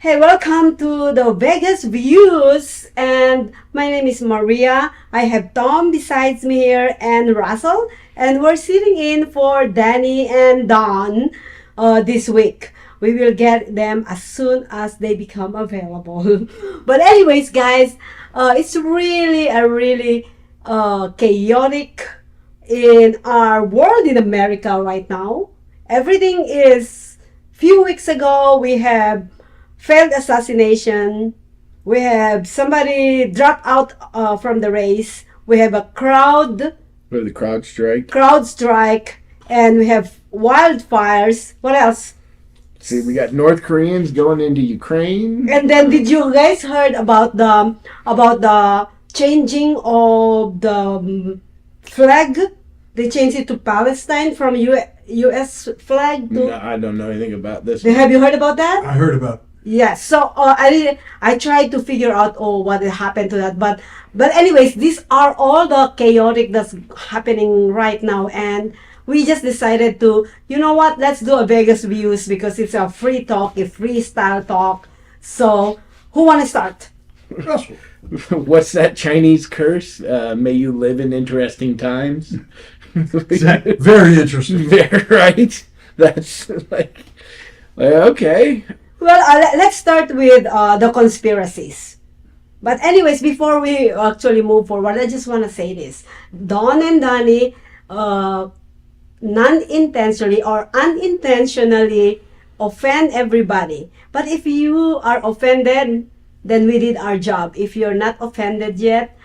Hey, welcome to the Vegas Views. And my name is Maria. I have Tom besides me here and Russell. And we're sitting in for Danny and Don this week. We will get them as soon as they become available. But anyways, guys, it's really chaotic in our world in America right now. Everything is, few weeks ago, we have failed assassination. We have somebody drop out from the race. We have a With the crowd strike, and we have wildfires. What else? See, we got North Koreans going into Ukraine. And then, did you guys heard about the changing of the flag? They changed it to Palestine from U.S. flag to. No, I don't know anything about this. Have you heard about that? I heard about. Yes. So I tried to figure out what happened to that, but anyways, these are all the chaotic that's happening right now, and we just decided to, you know what? Let's do a Vegas Views because it's a free talk, a freestyle talk. So who want to start? Russell. What's that Chinese curse? May you live in interesting times. Very interesting. Very right. That's like okay. Well, let's start with the conspiracies. But anyways, before we actually move forward, I just want to say this. Don and Danny non-intentionally or unintentionally offend everybody. But if you are offended, then we did our job. If you're not offended yet,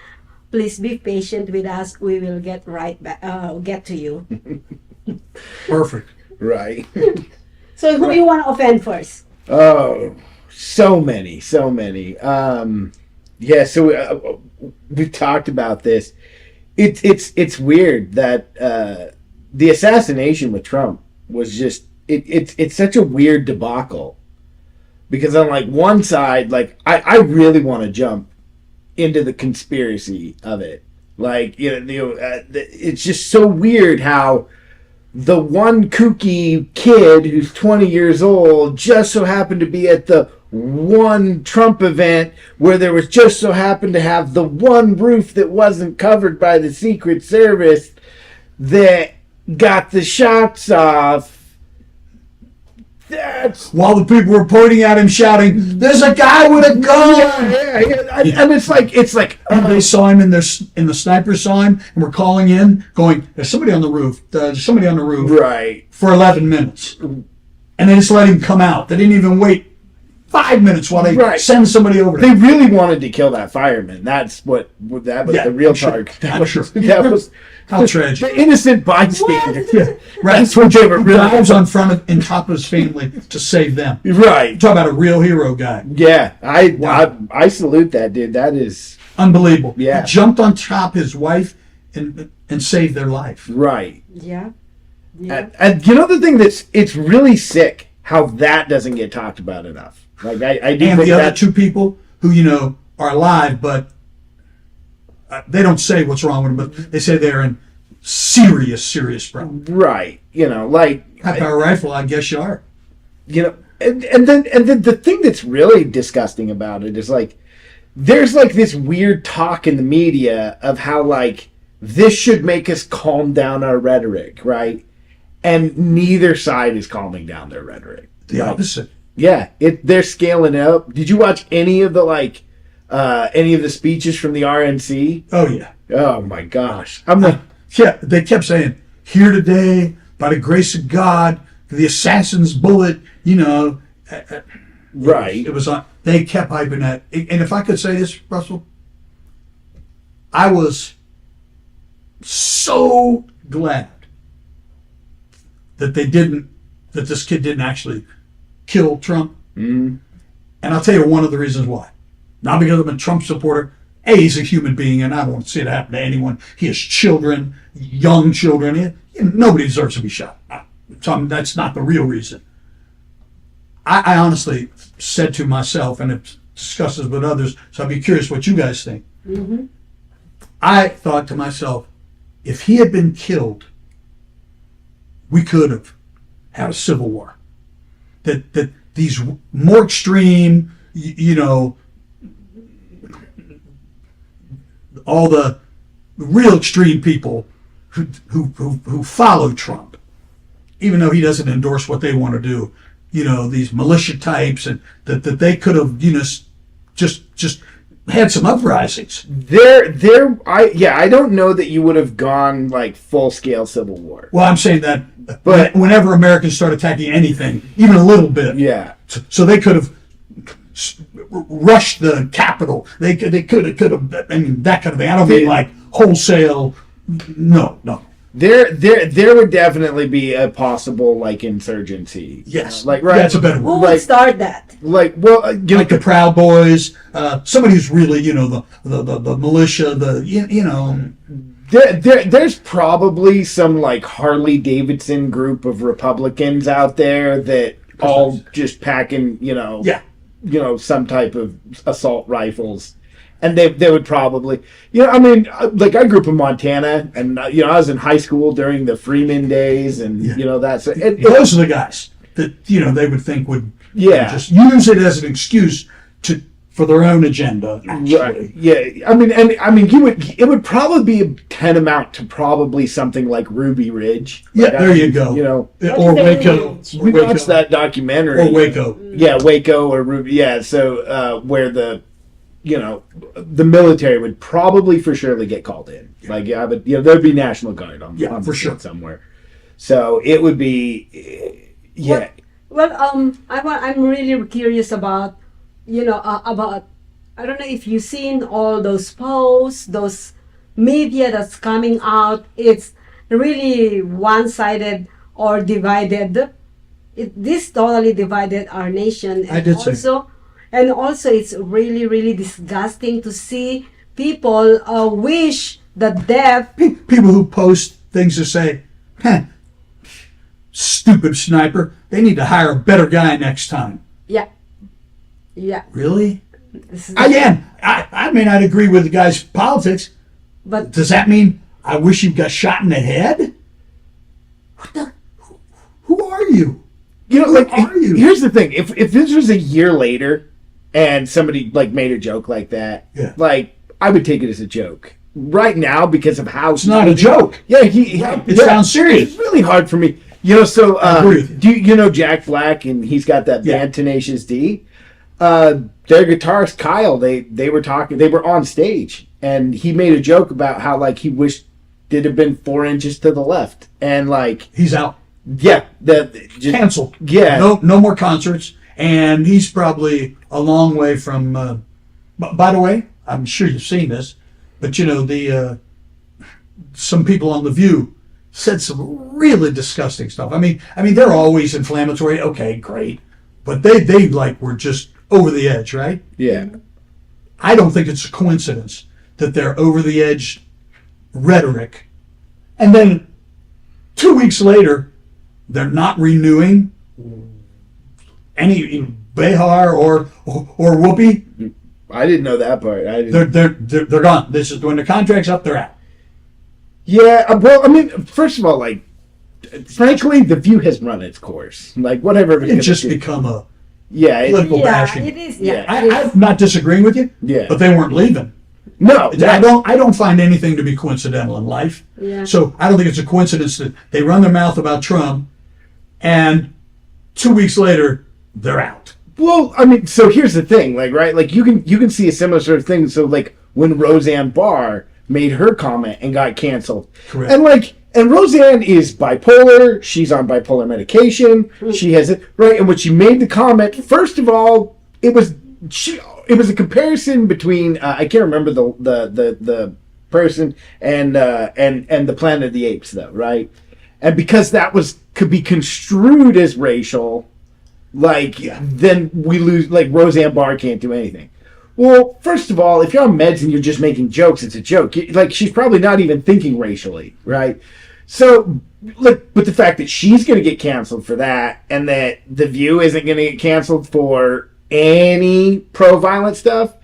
please be patient with us. We will get right back, get to you. Perfect. Right. So who you want to offend first? Oh, so many. Yeah. So we talked about this. It's weird that the assassination with Trump was just it's such a weird debacle, because on like one side, like I really want to jump into the conspiracy of it. Like it's just so weird how the one kooky kid who's 20 years old just so happened to be at the one Trump event where there was just so happened to have the one roof that wasn't covered by the Secret Service that got the shots off. That's While the people were pointing at him, shouting, "There's a guy with a gun!" yeah. And it's like And they saw him in the sniper saw him, and were calling in, going, "There's somebody on the roof. There's somebody on the roof." right. For 11 minutes, and they just let him come out. They didn't even wait 5 minutes while they send somebody over. They really wanted to kill that fireman. That's what that was the real target. I'm sure. That was How tragic. the innocent bystander. Yeah, right. That's what they were really. Dives on front of and top of his family to save them. Right. Talk about a real hero guy. Yeah. I salute that dude. That is Unbelievable. Yeah. He jumped on top of his wife and saved their life. right. Yeah. And you know the thing it's really sick how that doesn't get talked about enough. Like I do And think the other that two people who are alive, but they don't say what's wrong with them, but they say they're in serious problem. right. Like High power rifle, I guess you are. and then the thing that's really disgusting about it is like there's like this weird talk in the media of how like this should make us calm down our rhetoric, right? And neither side is calming down their rhetoric. The opposite. Yeah, they're scaling it up. Did you watch any of the speeches from the RNC? Oh yeah. Oh my gosh. I'm like, Yeah, they kept saying, "Here today, by the grace of God, the assassin's bullet," right. It was on. They kept hyping that. And if I could say this, Russell, I was so glad that this kid didn't actually kill Trump. Mm. And I'll tell you one of the reasons why. Not because I'm a Trump supporter. A, he's a human being, and I don't want to see it happen to anyone. He has children, young children. Nobody deserves to be shot. So that's not the real reason. I honestly said to myself, and have discussed this with others, so I'd be curious what you guys think. Mm-hmm. I thought to myself, if he had been killed, we could have had a civil war. That these more extreme, all the real extreme people who follow Trump, even though he doesn't endorse what they want to do, these militia types, and that they could have, just had some uprisings. I don't know that you would have gone like full scale civil war. Well, I'm saying that, But- whenever Americans start attacking anything, even a little bit, Yeah. so they could have rushed the Capitol. They could have. I mean, that kind of thing. I don't mean like wholesale. No. There would definitely be a possible like insurgency. Yes, Like right. That's a better Who word. would start that? Like well, Like the Proud Boys, somebody who's really, the militia, there's probably some like Harley Davidson group of Republicans out there that all just packing, yeah. Some type of assault rifles. And they would probably, like I grew up in Montana, and I was in high school during the Freeman days, and that's Those are the guys that they would think would just use it as an excuse for their own agenda. Actually. Right. Yeah. It would probably be tantamount to probably something like Ruby Ridge. Yeah, there you go. Or Waco. We watched that documentary. Or Waco. Yeah, Waco or Ruby. Yeah, so where the military would probably for surely get called in. Like, but there'd be National Guard on for the sure field somewhere. So it would be, yeah. Well, I'm really curious about, about, I don't know if you've seen all those posts, those media that's coming out. It's really one-sided or divided. This totally divided our nation. And I did say. And also, it's really, really disgusting to see people wish the death. People who post things to say, stupid sniper, they need to hire a better guy next time. Yeah. Really? This is Again, I may not agree with the guy's politics, but does that mean I wish you got shot in the head? Who are you? Like, are you? here's the thing. If this was a year later and somebody like made a joke like that, like I would take it as a joke. Right now, because of how It's not a joke. Yeah, It sounds serious. It's really hard for me. So I agree with you. do you know Jack Black, and he's got that band Tenacious D? Their guitarist Kyle, they were on stage, and he made a joke about how like he wished it had been 4 inches to the left, and like He's out. yeah, Canceled. Yeah. No more concerts. And he's probably a long way from. By the way, I'm sure you've seen this, but some people on The View said some really disgusting stuff. I mean they're always inflammatory. Okay, great, but they like were just over the edge, right? Yeah. I don't think it's a coincidence that they're over the edge rhetoric, and then 2 weeks later, they're not renewing any Behar or Whoopi. I didn't know that part. I didn't. They're gone. This is when the contract's up. They're out. Yeah, well, first of all, like, frankly, The View has run its course. Like, whatever. It's just become a yeah, political bashing. it is. Yeah. I'm not disagreeing with you. Yeah. But they weren't leaving. No, I don't find anything to be coincidental in life. Yeah. So I don't think it's a coincidence that they run their mouth about Trump, and 2 weeks later they're out. Well, so here's the thing, like, right, like you can see a similar sort of thing. So, like, when Roseanne Barr made her comment and got canceled, Correct. and Roseanne is bipolar. She's on bipolar medication. She has it right. And when she made the comment, first of all, it was a comparison between I can't remember the person and the Planet of the Apes, though, right? And because that could be construed as racial, then we lose. Like, Roseanne Barr can't do anything. Well, first of all, if you're on meds and you're just making jokes, it's a joke. Like, she's probably not even thinking racially, right? So, but the fact that she's going to get canceled for that, and that The View isn't going to get canceled for any pro-violent stuff,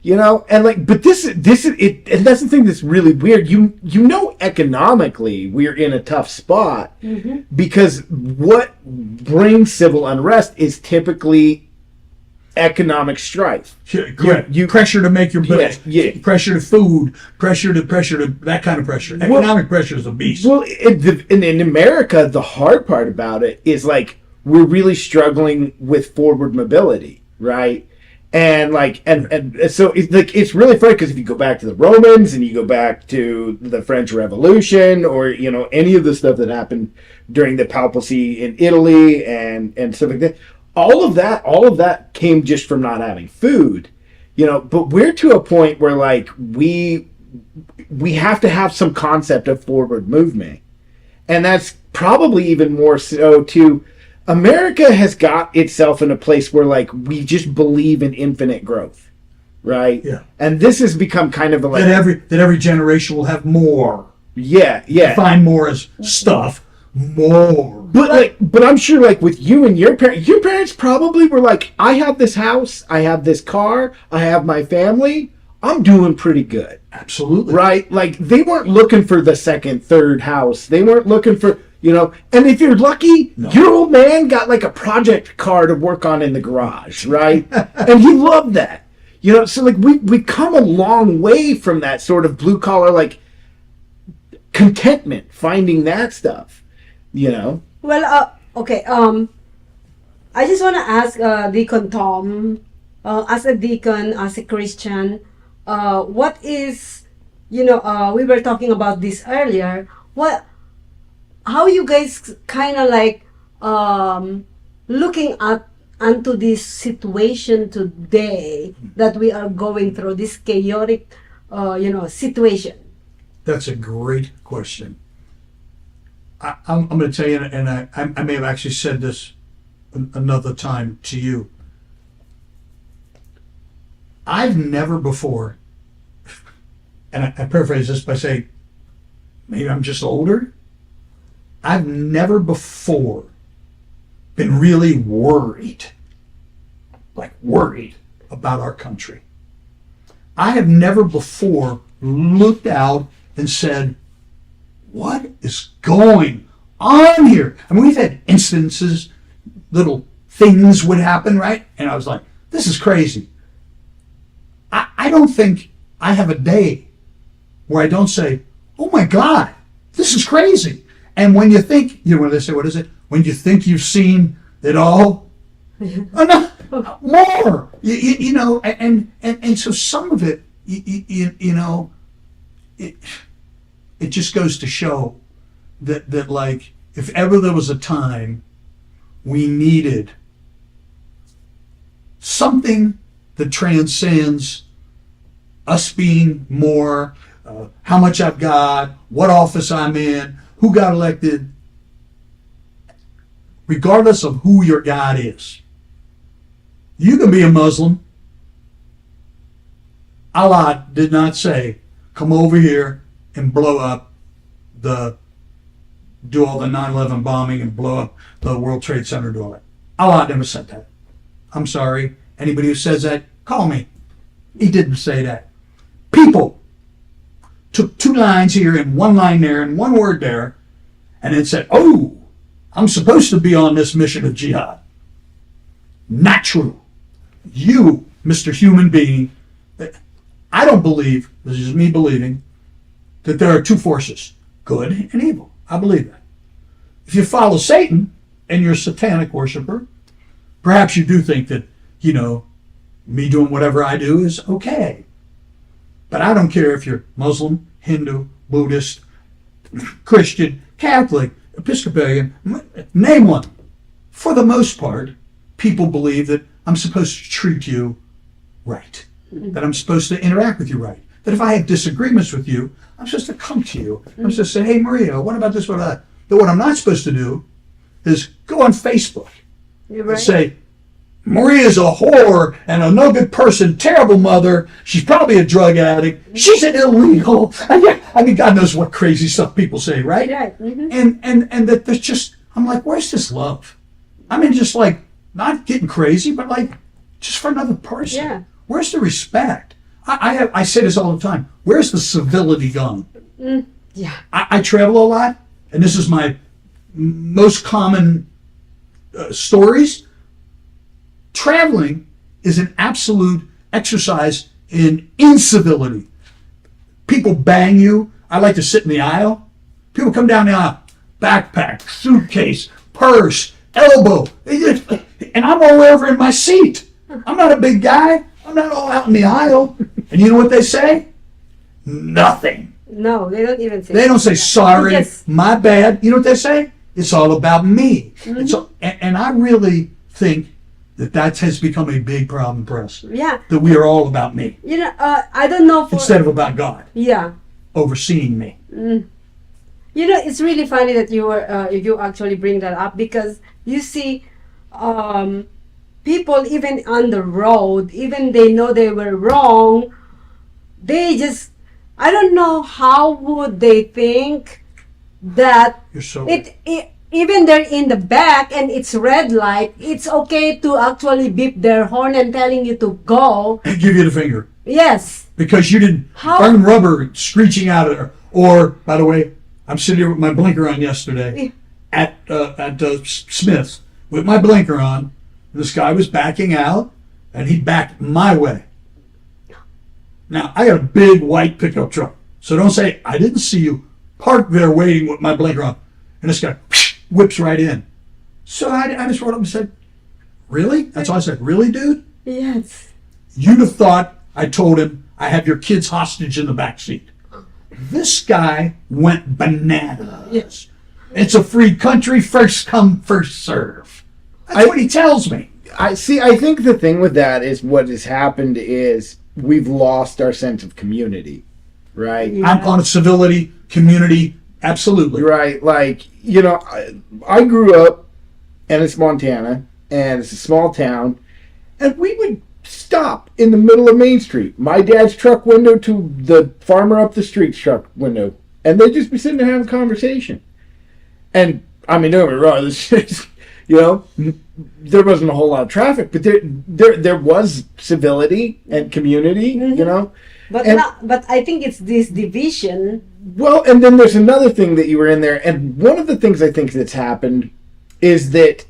You know, and like, but this is it, and that's the thing that's really weird. You know, economically, we're in a tough spot because what brings civil unrest is typically economic strife. Correct. You pressure to make your bills. Yeah. Pressure to food. Pressure to that kind of pressure. Economic pressure is a beast. Well, in America, the hard part about it is like we're really struggling with forward mobility, right? And like, and so it's like it's really funny because if you go back to the Romans and you go back to the French Revolution, or you know any of the stuff that happened during the papacy in Italy and stuff like that, all of that came just from not having food, you know. But we're to a point where like we have to have some concept of forward movement, and that's probably even more so too. America has got itself in a place where like we just believe in infinite growth, right? Yeah. And this has become kind of a like that every generation will have more. Yeah. Define more as stuff. More. But I'm sure like with you and your parents probably were like, I have this house, I have this car, I have my family, I'm doing pretty good. Absolutely. Right? Like they weren't looking for the second, third house. They weren't looking for, you know, and if you're lucky, your old man got like a project car to work on in the garage, right? And he loved that. You know, so like we come a long way from that sort of blue collar like contentment, finding that stuff, you know. Well, okay. I just want to ask Deacon Tom, as a deacon, as a Christian, what is, you know, we were talking about this earlier. How you guys kind of like looking at onto this situation today that we are going through, this chaotic, situation? That's a great question. I'm going to tell you, and I may have actually said this another time to you. I've never before, and I paraphrase this by saying, maybe I'm just older. I've never before been really worried about our country. I have never before looked out and said, what is going on here? I mean, we've had instances, little things would happen, right? And I was like, this is crazy. I don't think I have a day where I don't say, oh my God, this is crazy. And when you think, you know, when they say, what is it? When you think you've seen it all, oh, no, more, you know, and so some of it, you know, it just goes to show that like, if ever there was a time we needed something that transcends us being more, how much I've got, what office I'm in, who got elected, regardless of who your God is. You can be a Muslim. Allah did not say, come over here and blow up do all the 9/11 bombing and blow up the World Trade Center, do all that. Allah never said that. I'm sorry. Anybody who says that, call me. He didn't say that. People took 2 lines here and 1 line there and 1 word there, and then said, oh, I'm supposed to be on this mission of jihad. Not true. You, Mr. Human Being, I don't believe, this is me believing, that there are 2 forces, good and evil. I believe that. If you follow Satan and you're a satanic worshiper, perhaps you do think that, you know, me doing whatever I do is okay. But I don't care if you're Muslim, Hindu, Buddhist, Christian, Catholic, Episcopalian, name one. For the most part, people believe that I'm supposed to treat you right, that I'm supposed to interact with you right, that if I have disagreements with you, I'm supposed to come to you. I'm supposed to say, hey, Maria, what about this, what about that? That what I'm not supposed to do is go on Facebook and say, Maria's a whore and a no good person, terrible mother. She's probably a drug addict. She's an illegal. I mean, God knows what crazy stuff people say, right? Right. Mm-hmm. And that there's just, I'm like, where's this love? I mean, just like, not getting crazy, but like, just for another person. Yeah. Where's the respect? I say this all the time. Where's the civility gone? Yeah. I travel a lot, and this is my most common stories. Traveling is an absolute exercise in incivility. People bang you. I like to sit in the aisle. People come down the aisle, backpack, suitcase, purse, elbow, and I'm all over in my seat. I'm not a big guy. I'm not all out in the aisle. And you know what they say? Nothing. No, they don't even say. They don't say sorry, Yes. my bad. You know what they say? It's all about me. And I really think that has become a big problem for us. Yeah. That we are all about me You know, I don't know for. instead of about God Yeah. overseeing me. You know, it's really funny that you actually bring that up, because you see, people even on the road, even they know they were wrong, they just, I don't know how would they think that You're so even they're in the back and it's red light, it's okay to actually beep their horn and telling you to go. and give you the finger Yes. because you didn't How- burn rubber screeching out of there. Or, by the way, I'm sitting here with my blinker on yesterday at Smith's with my blinker on. This guy was backing out, and he backed my way. Now, I got a big white pickup truck, so don't say, I didn't see you parked there waiting with my blinker on. And this guy whips right in. So I just wrote up and said, really? That's all I said. Really, dude? Yes. You'd have thought I told him I have your kids hostage in the back seat. This guy went bananas. Yes. It's a free country, first come, first serve. That's what he tells me. I think the thing with that is what has happened is we've lost our sense of community, right? Yeah. I'm on civility, community, absolutely. Right. Like, you know, I grew up, and it's Montana, and it's a small town, and we would stop in the middle of Main Street, my dad's truck window to the farmer up the street's truck window, and they'd just be sitting there having a conversation. And, I mean, don't get me wrong, this is, you know, there wasn't a whole lot of traffic, but there was civility and community, you know. But And- but I think it's this division. Well, and then there's another thing that you were in there, and one of the things I think that's happened is that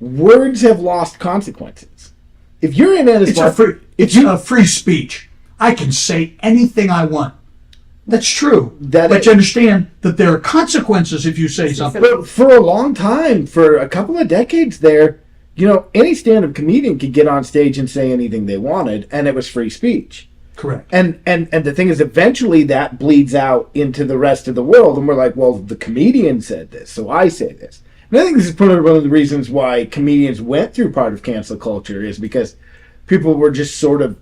words have lost consequences. If you're in Ennismore, It's a free speech. I can say anything I want. That's true. But you understand that there are consequences if you say something. but for a long time, for a couple of decades there, you know, any stand-up comedian could get on stage and say anything they wanted, and it was free speech. Correct. And the thing is, eventually that bleeds out into the rest of the world, and we're like, well, the comedian said this, so I say this. And I think this is probably one of the reasons why comedians went through part of cancel culture, is because people were just sort of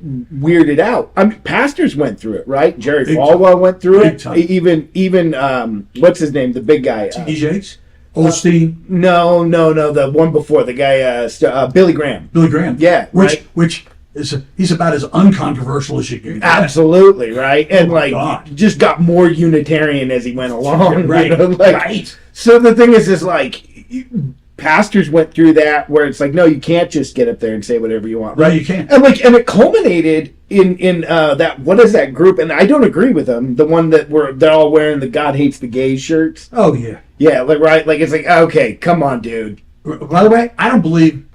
weirded out. I mean, pastors went through it, right? Jerry Big Falwell time. went through Big it. time. Even what's his name? The big guy. DJs? Osteen? No, the one before, the guy, Billy Graham. Billy Graham? Yeah, right. Which is he's about as uncontroversial as you can get. Absolutely, right? And my like, God. just got more Unitarian as he went along. Right, you know, like, right. So the thing is like, pastors went through that where it's like, no, you can't just get up there and say whatever you want, No, right? you can't. And like, and it culminated in that, what is that group? And I don't agree with them. The one that they're all wearing the God Hates the Gays shirts. Oh, yeah. Yeah, like, right? Like, it's like, okay, come on, dude. By the way, I don't believe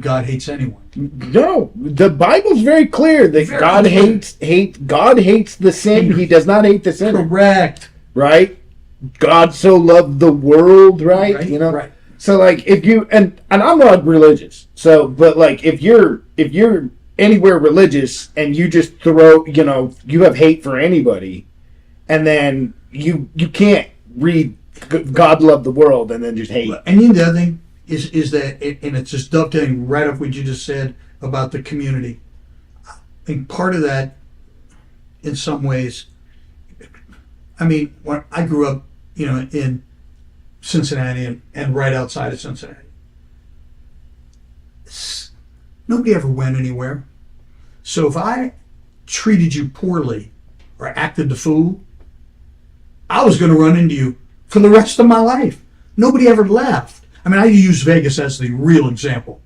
God hates anyone. No, the Bible's very clear that Very God clear. God hates the sin. He does not hate the sinner. Correct. Right? God so loved the world, right? Right, You know? right. So like, if you and I'm not religious, so but like, if you're anywhere religious and you just throw, you know, you have hate for anybody, and then you can't read God loved the world and then just hate. And the other thing is that, and it's just dovetailing right off what you just said about the community. I think part of that, in some ways, I mean, when I grew up, you know, in Cincinnati and right outside of Cincinnati, nobody ever went anywhere. So if I treated you poorly or acted the fool, I was going to run into you for the rest of my life. Nobody ever left. I mean, I use Vegas as the real example.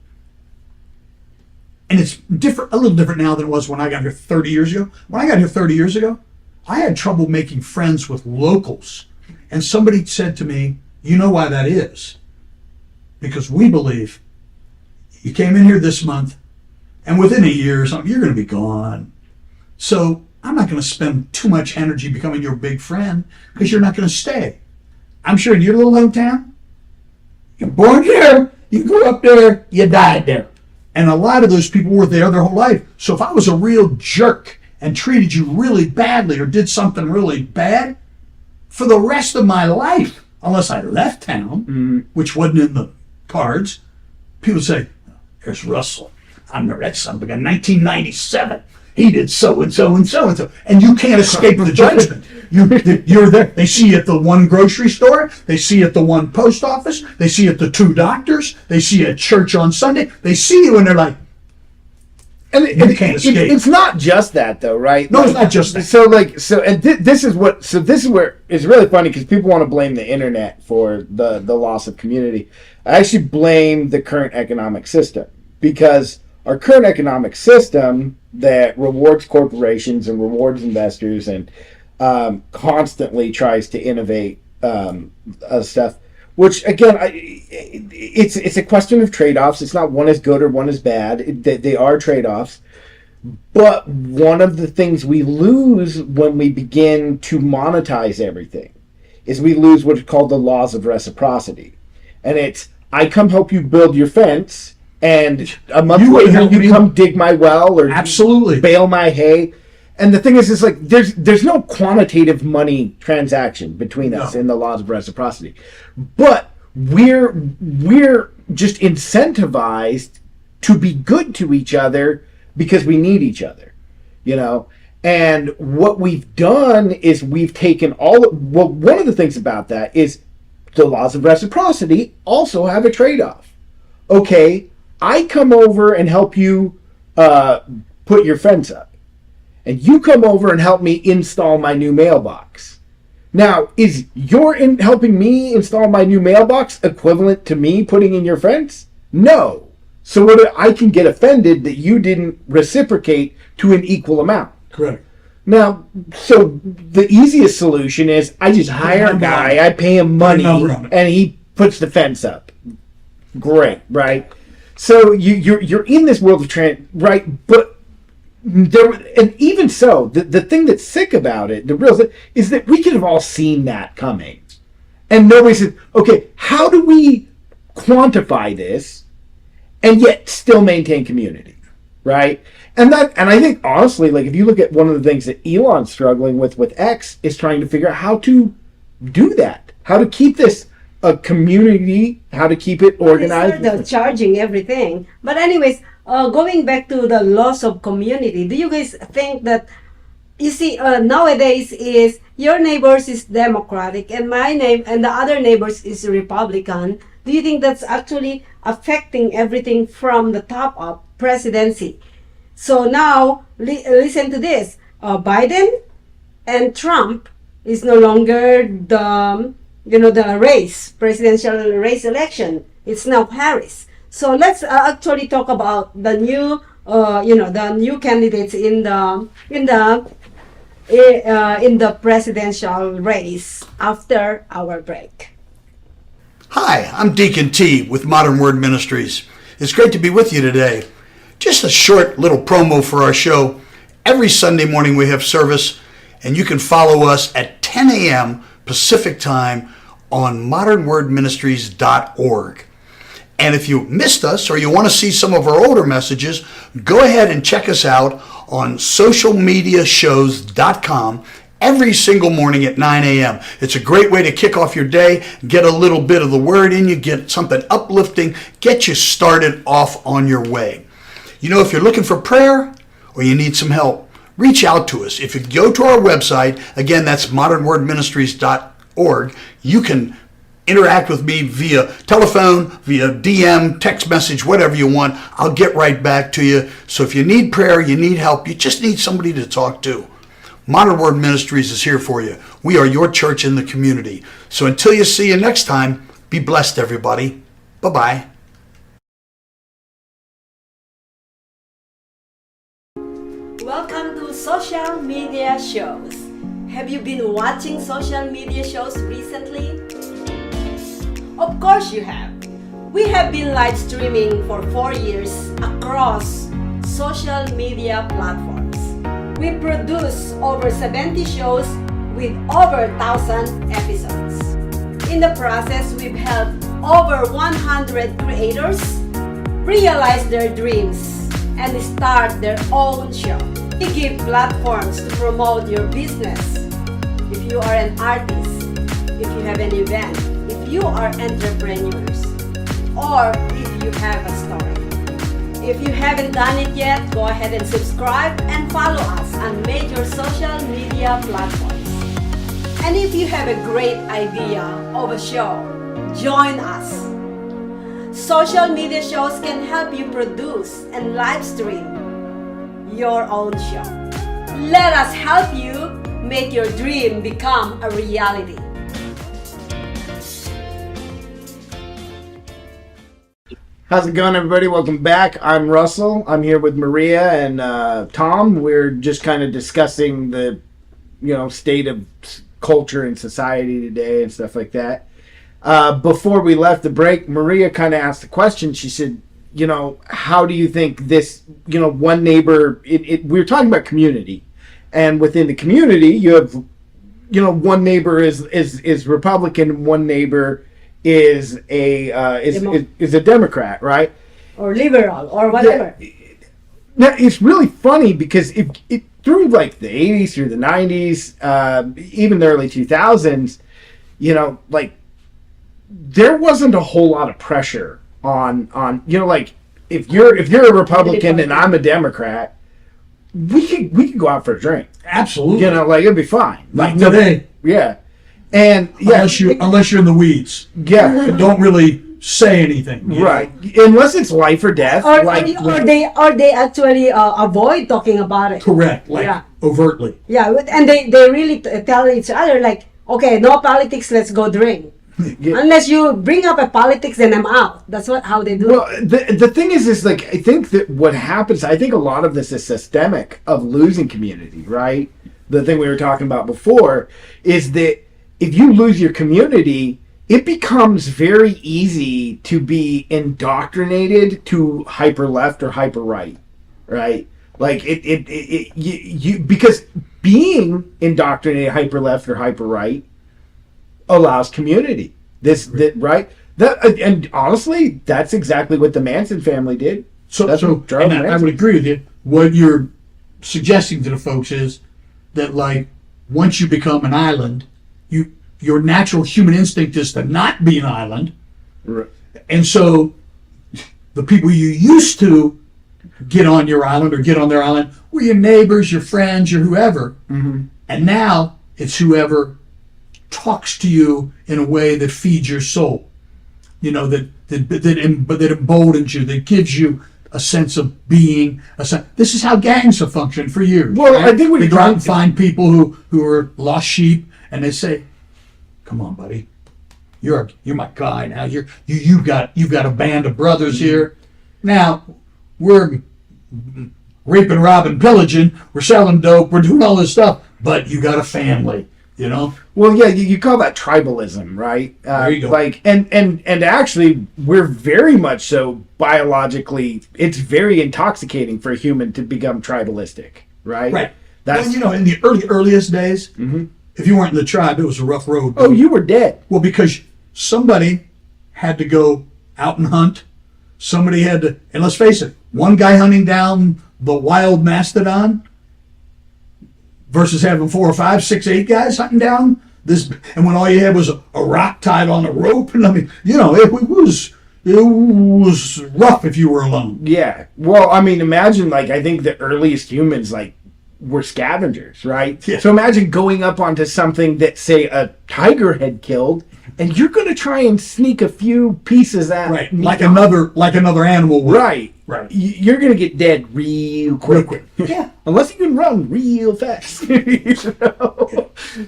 And it's different, a little different now than it was when I got here 30 years ago. When I got here 30 years ago, I had trouble making friends with locals. And somebody said to me, you know why that is? Because we believe you came in here this month, and within a year or something, you're going to be gone. So I'm not going to spend too much energy becoming your big friend because you're not going to stay. I'm sure in your little hometown, you're born there, you grew up there, you died there. And a lot of those people were there their whole life. So if I was a real jerk and treated you really badly or did something really bad, for the rest of my life, unless I left town, which wasn't in the cards, people would say, there's Russell. I remember that son of a gun, 1997. He did so and so and so and so. And you can't escape the judgment. You're there. They see you at the one grocery store. They see you at the one post office. They see you at the two doctors. They see you at church on Sunday. They see you and they're like, And you can't escape. It's not just that, though, right? No, it's not just that. This is where it's really funny because people want to blame the internet for the loss of community. I actually blame the current economic system, because our current economic system that rewards corporations and rewards investors and constantly tries to innovate stuff. Which again, it's a question of trade-offs. It's not one is good or one is bad. They are trade-offs. But one of the things we lose when we begin to monetize everything is we lose what is called the laws of reciprocity. And it's, I come help you build your fence, and a month later you come dig my well or absolutely bale my hay. And the thing is, it's like there's no quantitative money transaction between us in the laws of reciprocity, but we're just incentivized to be good to each other because we need each other, you know. And what we've done is we've taken one of the things about that is the laws of reciprocity also have a trade-off. Okay, I come over and help you put your fence up, and you come over and help me install my new mailbox. Now, is your helping me install my new mailbox equivalent to me putting in your fence? No. So I can get offended that you didn't reciprocate to an equal amount. correct. Now, so the easiest solution is I just hire a guy, I pay him money, and he puts the fence up. Great, right? So you're in this world of right? But and even so, the thing that's sick about it, the real thing, is that we could have all seen that coming, and nobody said, okay, how do we quantify this and yet still maintain community, right? And I think honestly, like if you look at one of the things that Elon's struggling with X is trying to figure out how to do that, how to keep this a community, how to keep it organized. They're charging everything. But anyways, going back to the loss of community, do you guys think that, you see, nowadays is your neighbors is Democratic and and the other neighbors is Republican? Do you think that's actually affecting everything from the top up presidency? So now, listen to this. Biden and Trump is no longer the presidential race election. It's now Harris. So let's actually talk about the new, the new candidates in the presidential race after our break. Hi, I'm Deacon T with Modern Word Ministries. It's great to be with you today. Just a short little promo for our show. Every Sunday morning we have service, and you can follow us at 10 a.m. Pacific time on modernwordministries.org. And if you missed us or you want to see some of our older messages, go ahead and check us out on socialmediashows.com every single morning at 9 a.m. It's a great way to kick off your day, get a little bit of the word in you, get something uplifting, get you started off on your way. You know, if you're looking for prayer or you need some help, reach out to us. If you go to our website, again, that's modernwordministries.org, you can interact with me via telephone, via DM, text message, whatever you want. I'll get right back to you. So if you need prayer, you need help, you just need somebody to talk to, Modern Word Ministries is here for you. We are your church in the community. So until you see you next time, be blessed, everybody. Bye-bye. Welcome to social media shows. Have you been watching social media shows recently? Of course you have. We have been live streaming for 4 years across social media platforms. We produce over 70 shows with over 1,000 episodes. In the process, we've helped over 100 creators realize their dreams and start their own show. We give platforms to promote your business. If you are an artist, if you have an event, if you are entrepreneurs, or if you have a story. If you haven't done it yet, go ahead and subscribe and follow us on major social media platforms. And if you have a great idea of a show, join us. Social media shows can help you produce and live stream your own show. Let us help you make your dream become a reality. How's it going, everybody? Welcome back. I'm Russell. I'm here with Maria and Tom. We're just kind of discussing the, state of culture and society today and stuff like that. Before we left the break, Maria kind of asked a question. She said, how do you think this, one neighbor, we were talking about community, and within the community, you have, one neighbor is Republican, and one neighbor is a Democrat, right? Or liberal, or whatever. Now, it's really funny because it through like the 80s, through the 90s, even the early 2000s, there wasn't a whole lot of pressure on if you're a Republican and I'm a Democrat, we could go out for a drink. Absolutely. It'd be fine. Like today. Yeah. And unless you're in the weeds. Yeah. Don't really say anything. Right. Unless it's life or death. Or they actually avoid talking about it. Correct. Overtly. Yeah, and they really tell each other like, okay, no politics, let's go drink. Yeah. Unless you bring up a politics, then I'm out. That's how they do it. The thing is like, I think that what happens, I think a lot of this is systemic of losing community, right? The thing we were talking about before is that if you lose your community, it becomes very easy to be indoctrinated to hyper left or hyper right, right? Like because being indoctrinated hyper left or hyper right allows community. Right? And honestly, that's exactly what the Manson family did. I would agree with you. What you're suggesting to the folks is that, like, once you become an island, your natural human instinct is to not be an island, right. And so the people you used to get on your island or get on their island were your neighbors, your friends, your whoever, and now it's whoever talks to you in a way that feeds your soul, that emboldens you, that gives you a sense of being. This is how gangs have functioned for years. Well, right? I think they go out and find people who are lost sheep, and they say, "Come on, buddy, you're my guy now. You've got a band of brothers here. Now we're raping, robbing, pillaging. We're selling dope. We're doing all this stuff, but you got a family." Well, yeah, you call that tribalism, right? There you go. Like, and actually, we're very much so biologically. It's very intoxicating for a human to become tribalistic, right? Right. That's in the earliest days, if you weren't in the tribe, it was a rough road. Oh, you were dead. Well, because somebody had to go out and hunt. Somebody had to, and let's face it, one guy hunting down the wild mastodon versus having 4 or 5, 6, 8 guys hunting down this, and when all you had was a rock tied on a rope, and I mean, it was rough if you were alone. Yeah. Well, I mean, imagine, I think the earliest humans, were scavengers, right? Yeah. So imagine going up onto something that, say, a tiger had killed, and you're going to try and sneak a few pieces out. Right. Like another animal would. Right. Right. You're going to get dead real quick. Yeah. Unless you can run real fast. Yeah.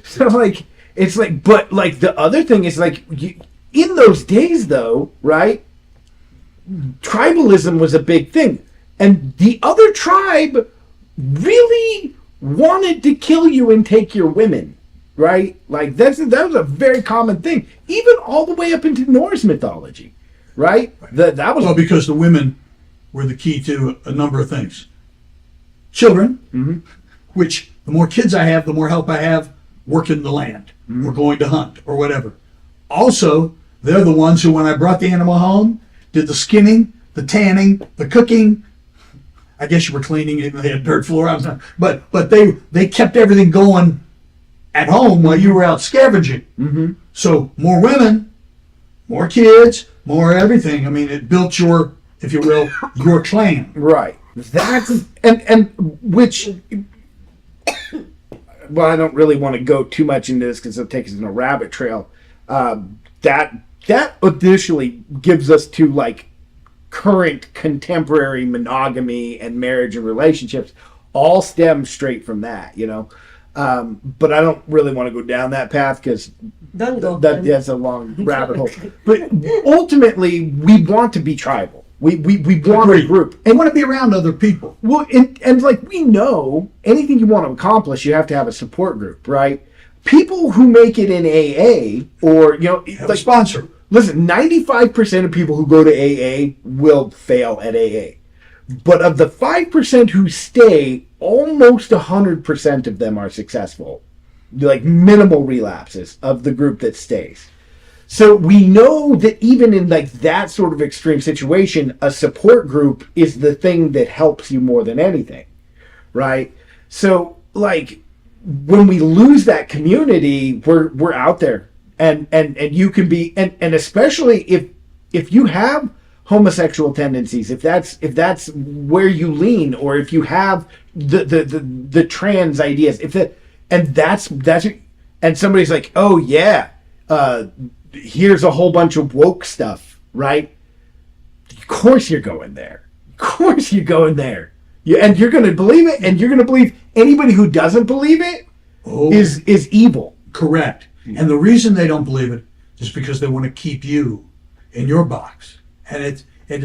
So, it's but the other thing is, in those days, though, right? Tribalism was a big thing. And the other tribe really wanted to kill you and take your women, right? Like that was a very common thing, even all the way up into Norse mythology, right? That was Well, because the women were the key to a number of things. Children, which the more kids I have, the more help I have working the land, or going to hunt, or whatever. Also, they're the ones who, when I brought the animal home, did the skinning, the tanning, the cooking. I guess you were cleaning it, and they had dirt floor. But they kept everything going at home while you were out scavenging. So more women, more kids, more everything. I mean, it built your, if you will, your clan. right. That's and which. Well, I don't really want to go too much into this because it'll take us in a rabbit trail. That additionally gives us to like current contemporary monogamy and marriage and relationships all stem straight from that, you know. But I don't really want to go down that path because Don't go. that's a long rabbit hole. But ultimately, we want to be tribal. We want a group. And want to be around other people. Well, and like we know, anything you want to accomplish, you have to have a support group, right? People who make it in AA, or you know, Have a sponsor. listen, 95% of people who go to AA will fail at AA, but of the 5% who stay, almost 100% of them are successful. Like minimal relapses of the group that stays. So we know that even in like that sort of extreme situation, a support group is the thing that helps you more than anything, right? So like when we lose that community, we're out there, and you can be, and especially if you have homosexual tendencies, if that's where you lean, or if you have the trans ideas, and that's and somebody's like, oh yeah, here's a whole bunch of woke stuff, right? Of course you're going there. Of course you're going there. And you're going to believe it, and you're going to believe anybody who doesn't believe it is evil. Correct. And the reason they don't believe it is because they want to keep you in your box. And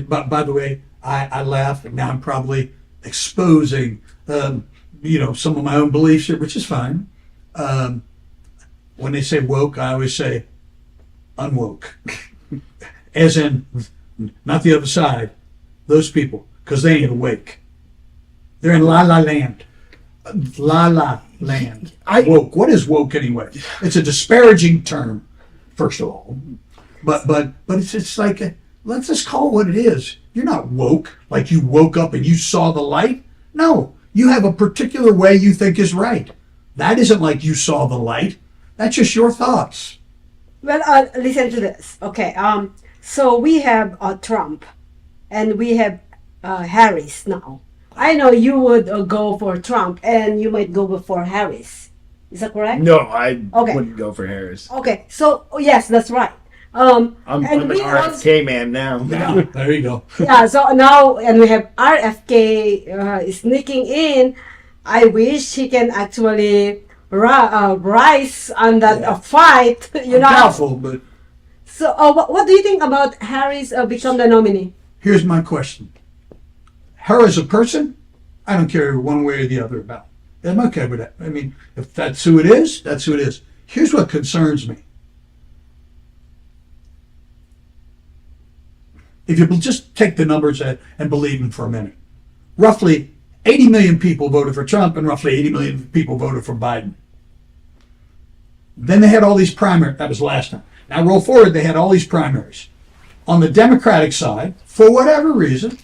by the way, I laugh, and now I'm probably exposing, some of my own beliefs here, which is fine. When they say woke, I always say unwoke. As in, not the other side, those people, because they ain't awake. They're in la la land. La la land. Woke. What is woke anyway? It's a disparaging term, first of all. But it's like, let's just call it what it is. You're not woke, like you woke up and you saw the light. No, you have a particular way you think is right. That isn't like you saw the light. That's just your thoughts. Well, listen to this. Okay. So we have Trump, and we have Harris now. I know you would go for Trump, and you might go for Harris. Is that correct? No, I Okay. wouldn't go for Harris. Okay. So yes, that's right. I'm an we RFK man now. Yeah, there you go. Yeah, so now, and we have RFK sneaking in. I wish he can actually rise on that fight, I'm doubtful, but So what do you think about Harris become the nominee? here's my question. Her as a person, I don't care one way or the other about. I'm okay with that. I mean, if that's who it is, that's who it is. Here's what concerns me. If you just take the numbers and believe them for a minute. Roughly 80 million people voted for Trump, and roughly 80 million people voted for Biden. Then they had all these primaries. That was last time. Now roll forward, they had all these primaries. On the Democratic side, for whatever reason,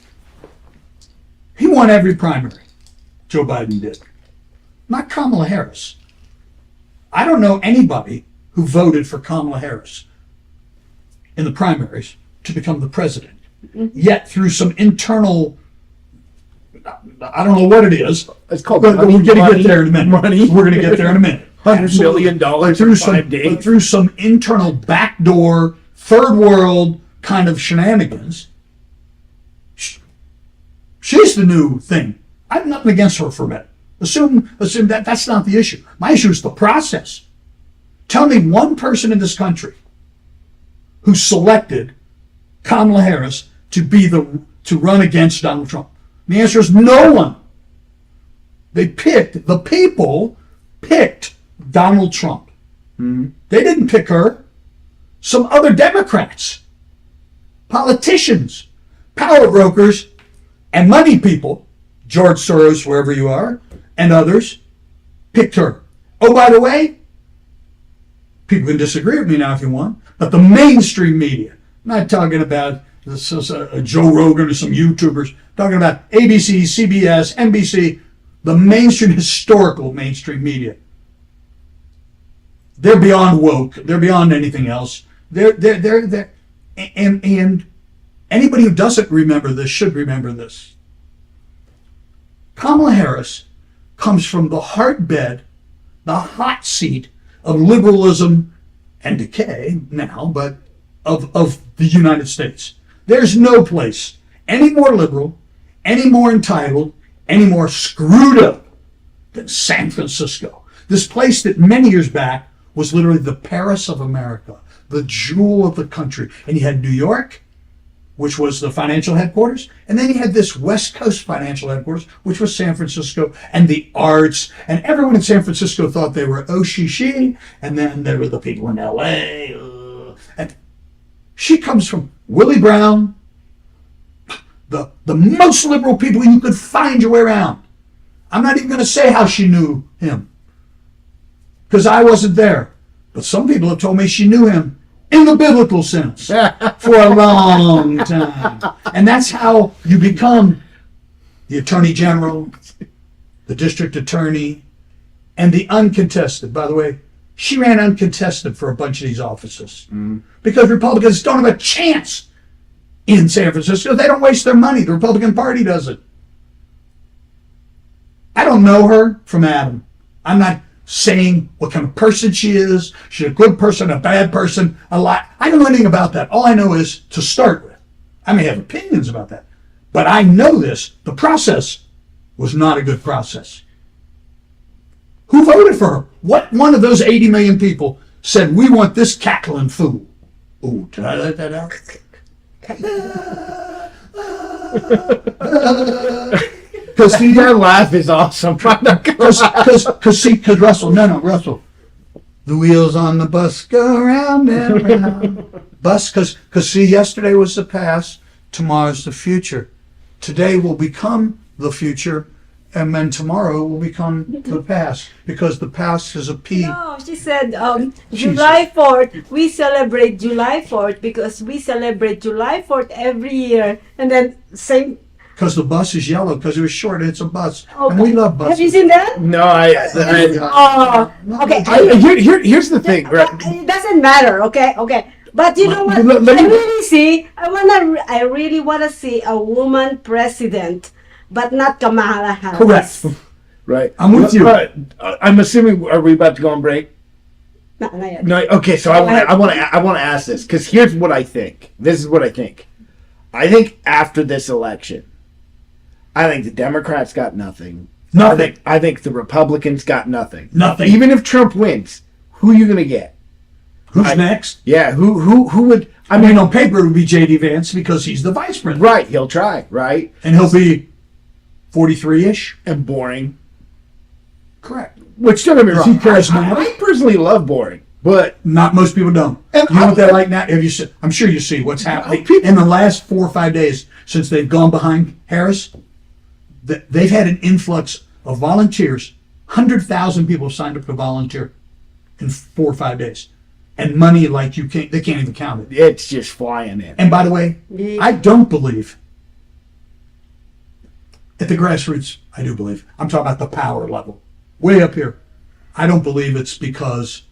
he won every primary. Joe Biden did. Not Kamala Harris. I don't know anybody who voted for Kamala Harris in the primaries to become the president. Yet through some internal, I don't know what it is. It's called But we're going to money, get there in a minute. money. We're going to get there in a minute. $100 million Through in some, 5 days. through some internal backdoor, third world kind of shenanigans, she's the new thing. I have nothing against her for a minute. Assume that that's not the issue. My issue is the process. Tell me one person in this country who selected Kamala Harris to run against Donald Trump. And the answer is no one. The people picked Donald Trump. They didn't pick her. Some other Democrats, politicians, power brokers, and money people, George Soros, wherever you are, and others, picked her. Oh, by the way, people can disagree with me now if you want, but the mainstream media, I'm not talking about Joe Rogan or some YouTubers, talking about ABC, CBS, NBC, the mainstream, historical mainstream media. They're beyond woke. They're beyond anything else. And anybody who doesn't remember this should remember this. Kamala Harris comes from the hotbed, the hot seat of liberalism and decay now, but of the United States. There's no place any more liberal, any more entitled, any more screwed up than San Francisco. This place that many years back was literally the Paris of America, the jewel of the country. And you had New York, which was the financial headquarters, and then you had this West Coast financial headquarters, which was San Francisco, and the arts, and everyone in San Francisco thought they were Oshishi, and then there were the people in LA. And she comes from Willie Brown, the most liberal people you could find your way around. I'm not even going to say how she knew him, because I wasn't there. But some people have told me she knew him in the biblical sense for a long time. And that's how you become the attorney general, the district attorney, and the uncontested. By the way, she ran uncontested for a bunch of these offices because Republicans don't have a chance in San Francisco. They don't waste their money. The Republican Party doesn't. I don't know her from Adam. I'm not saying what kind of person she is. She's a good person, a bad person, a lot. I don't know anything about that. All I know is, to start with, I may have opinions about that, but I know this. The process was not a good process. Who voted for her? What one of those 80 million people said, we want this cackling fool? Ooh, did I let that out? Because that laugh is awesome. Because Russell, Russell, the wheels on the bus go round and round. Bus, because see, yesterday was the past, tomorrow's the future. Today will become the future, and then tomorrow will become the past, because the past is a P. No, she said July 4th, we celebrate July 4th because we celebrate July 4th every year. And then same. Because the bus is yellow, because it was short, it's a bus. Okay. And we love buses. Have you seen that? No, Okay. Here's the thing, right? It doesn't matter, okay. But you know what? I really wanna see a woman president, but not Kamala Harris. Correct. Right. I'm with you. But, I'm assuming, are we about to go on break? No, not yet. No. Okay. So I want to ask this, because here's what I think. This is what I think. I think after this election, I think the Democrats got nothing. Nothing. I think the Republicans got nothing. Nothing. Even if Trump wins, who are you going to get? Who's next? Yeah. Who would? I mean, on paper it would be J.D. Vance, because he's the vice president. Right. He'll try. Right. And he'll be 43-ish. And boring. Correct. Which, don't get me Is he wrong, charismatic? I personally love boring, but Not most people don't. And You know what they're like now? Have you seen, I'm sure you see what's happening people- in the last 4 or 5 days since they've gone behind Harris. They've had an influx of volunteers. 100,000 people have signed up to volunteer in 4 or 5 days, and money like they can't even count it. it's just flying in. And by the way, Yeah. I don't believe at the grassroots. I do believe. I'm talking about the power level, way up here. I don't believe it's because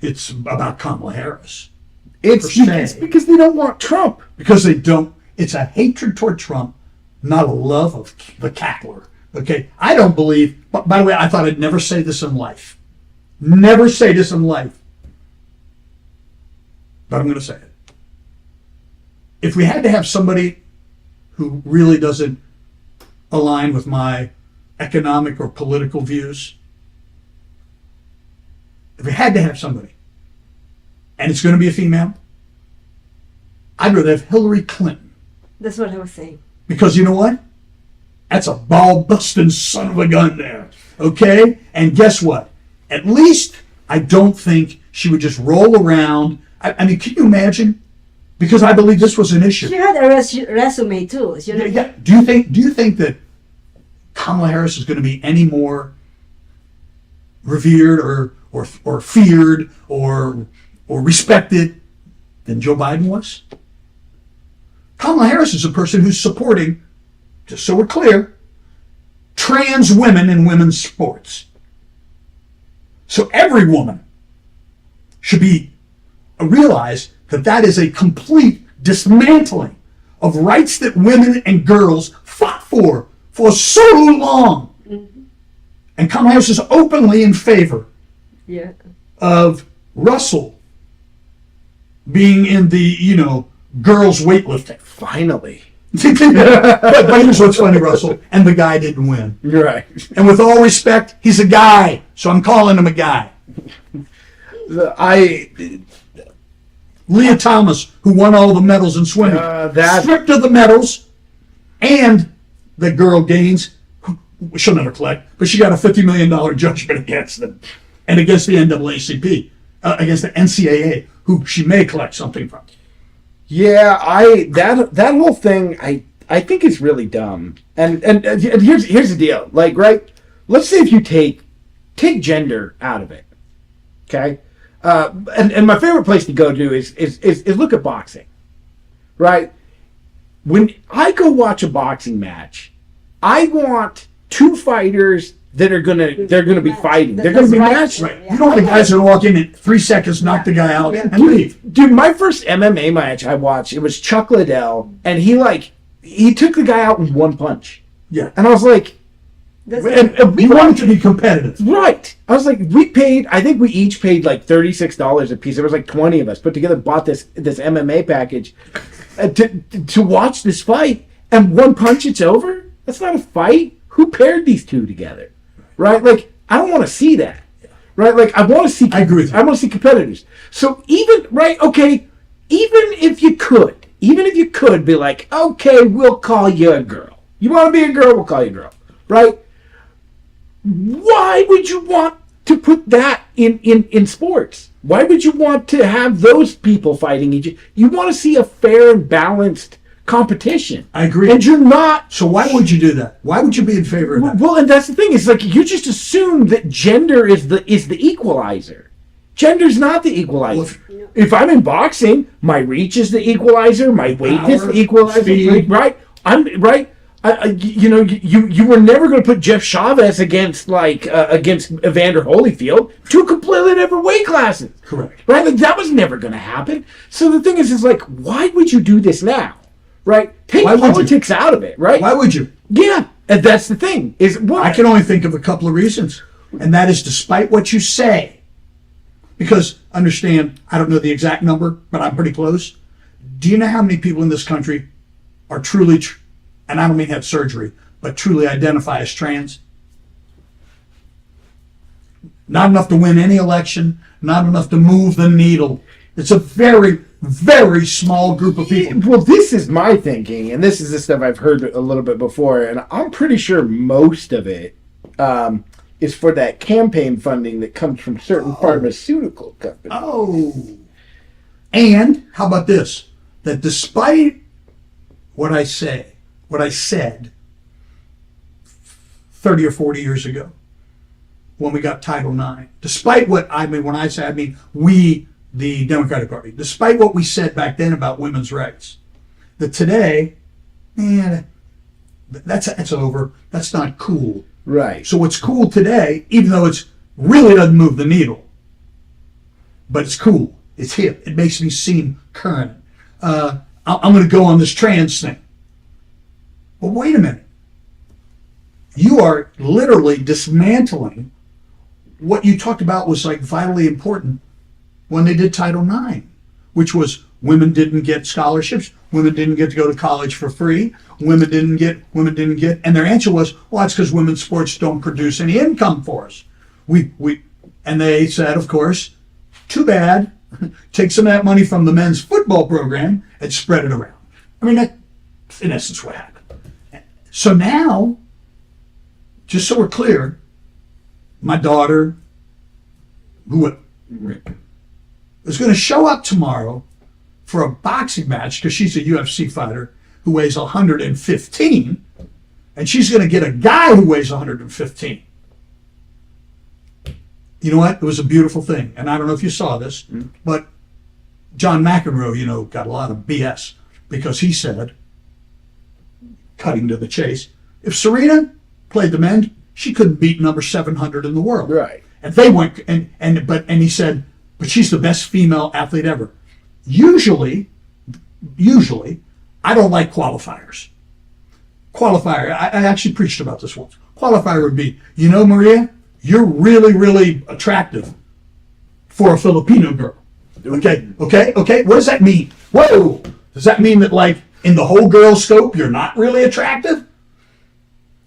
it's about Kamala Harris. It's per se. because they don't want Trump. Because they don't. It's a hatred toward Trump, not a love of the cackler. Okay, I don't believe. But by the way, I thought I'd never say this in life. Never say this in life. But I'm going to say it. If we had to have somebody who really doesn't align with my economic or political views, if we had to have somebody, and it's going to be a female, I'd rather have Hillary Clinton. That's what I was saying. Because you know what? That's a ball-busting son of a gun there. Okay? And guess what? At least I don't think she would just roll around. I mean, can you imagine? Because I believe this was an issue. She had a resume too. You know? Yeah. Do you think that Kamala Harris is going to be any more revered or feared or respected than Joe Biden was? Kamala Harris is a person who's supporting, just so we're clear, trans women in women's sports. So every woman should be realize that is a complete dismantling of rights that women and girls fought for so long. Mm-hmm. And Kamala Harris is openly in favor of Russell being in the, girls weightlifting. Finally. but here's what's funny, Russell, and the guy didn't win. You're right. And with all respect, he's a guy, so I'm calling him a guy. Leah Thomas, who won all the medals in swimming, stripped of the medals, and the girl Gaines, she'll never collect, but she got a $50 million judgment against them, and against the NAACP, against the NCAA, who she may collect something from. Yeah, that whole thing, I think is really dumb. And here's the deal. Like, right, let's say if you take gender out of it, okay? And my favorite place to go to is look at boxing, right? When I go watch a boxing match, I want two fighters that are gonna be fighting. They're gonna be matched. Right. You don't want the guys that walk in 3 seconds, knock the guy out, and leave. Dude, my first MMA match I watched, it was Chuck Liddell, and he took the guy out in one punch. Yeah. And I was like, and we wanted to be competitive. Right. I was like, I think we each paid like $36 a piece. There was like 20 of us put together, bought this MMA package to watch this fight, and one punch, it's over? That's not a fight. Who paired these two together? Right? Like, I don't want to see that. Right? Like, I want to see... I agree with you. I want to see competitors. So even if you could be like, okay, we'll call you a girl. You want to be a girl, we'll call you a girl. Right? Why would you want to put that in sports? Why would you want to have those people fighting each other? You want to see a fair and balanced competition. I agree. And you're not. So why would you do that? Why would you be in favor of that? Well, and that's the thing. It's like you just assume that gender is the equalizer. Gender's not the equalizer. Well, if I'm in boxing, my reach is the equalizer. My weight is the equalizer. Speed. Right? I'm right. You were never going to put Jeff Chavez against Evander Holyfield, two completely different weight classes. Correct. Right? Like that was never going to happen. So the thing is like, why would you do this now? Right? Take politics out of it. Right? Why would you? Yeah, and that's the thing. I can only think of a couple of reasons, and that is despite what you say. Because understand, I don't know the exact number, but I'm pretty close. Do you know how many people in this country are truly, and I don't mean have surgery, but truly identify as trans? Not enough to win any election, not enough to move the needle. It's a very, very small group of people. Well, this is my thinking, and this is the stuff I've heard a little bit before, and I'm pretty sure most of it is for that campaign funding that comes from certain pharmaceutical companies. Oh. And how about this? That despite what I said 30 or 40 years ago, when we got Title IX, despite what I mean, when I say, I mean we, the Democratic Party, despite what we said back then about women's rights, that today, that's over. That's not cool. Right. So what's cool today, even though it's really doesn't move the needle, but it's cool. It's hip. It makes me seem current. I'm going to go on this trans thing. Well, wait a minute. You are literally dismantling what you talked about was like vitally important when they did Title IX, which was women didn't get scholarships, women didn't get to go to college for free, women didn't get, and their answer was, well, that's because women's sports don't produce any income for us. And they said, of course, too bad, take some of that money from the men's football program and spread it around. I mean, that's in essence what happened. So now, just so we're clear, my daughter, who is going to show up tomorrow for a boxing match because she's a UFC fighter who weighs 115, and she's going to get a guy who weighs 115. You know what? It was a beautiful thing. And I don't know if you saw this, but John McEnroe, got a lot of BS because he said, cutting to the chase, if Serena played the men, she couldn't beat number 700 in the world. Right. And they went, and he said, but she's the best female athlete ever. Usually, I don't like qualifiers. Qualifier, I actually preached about this once. Qualifier would be, Maria, you're really, really attractive for a Filipino girl. Okay. What does that mean? Whoa! Does that mean that, like, in the whole girl scope, you're not really attractive?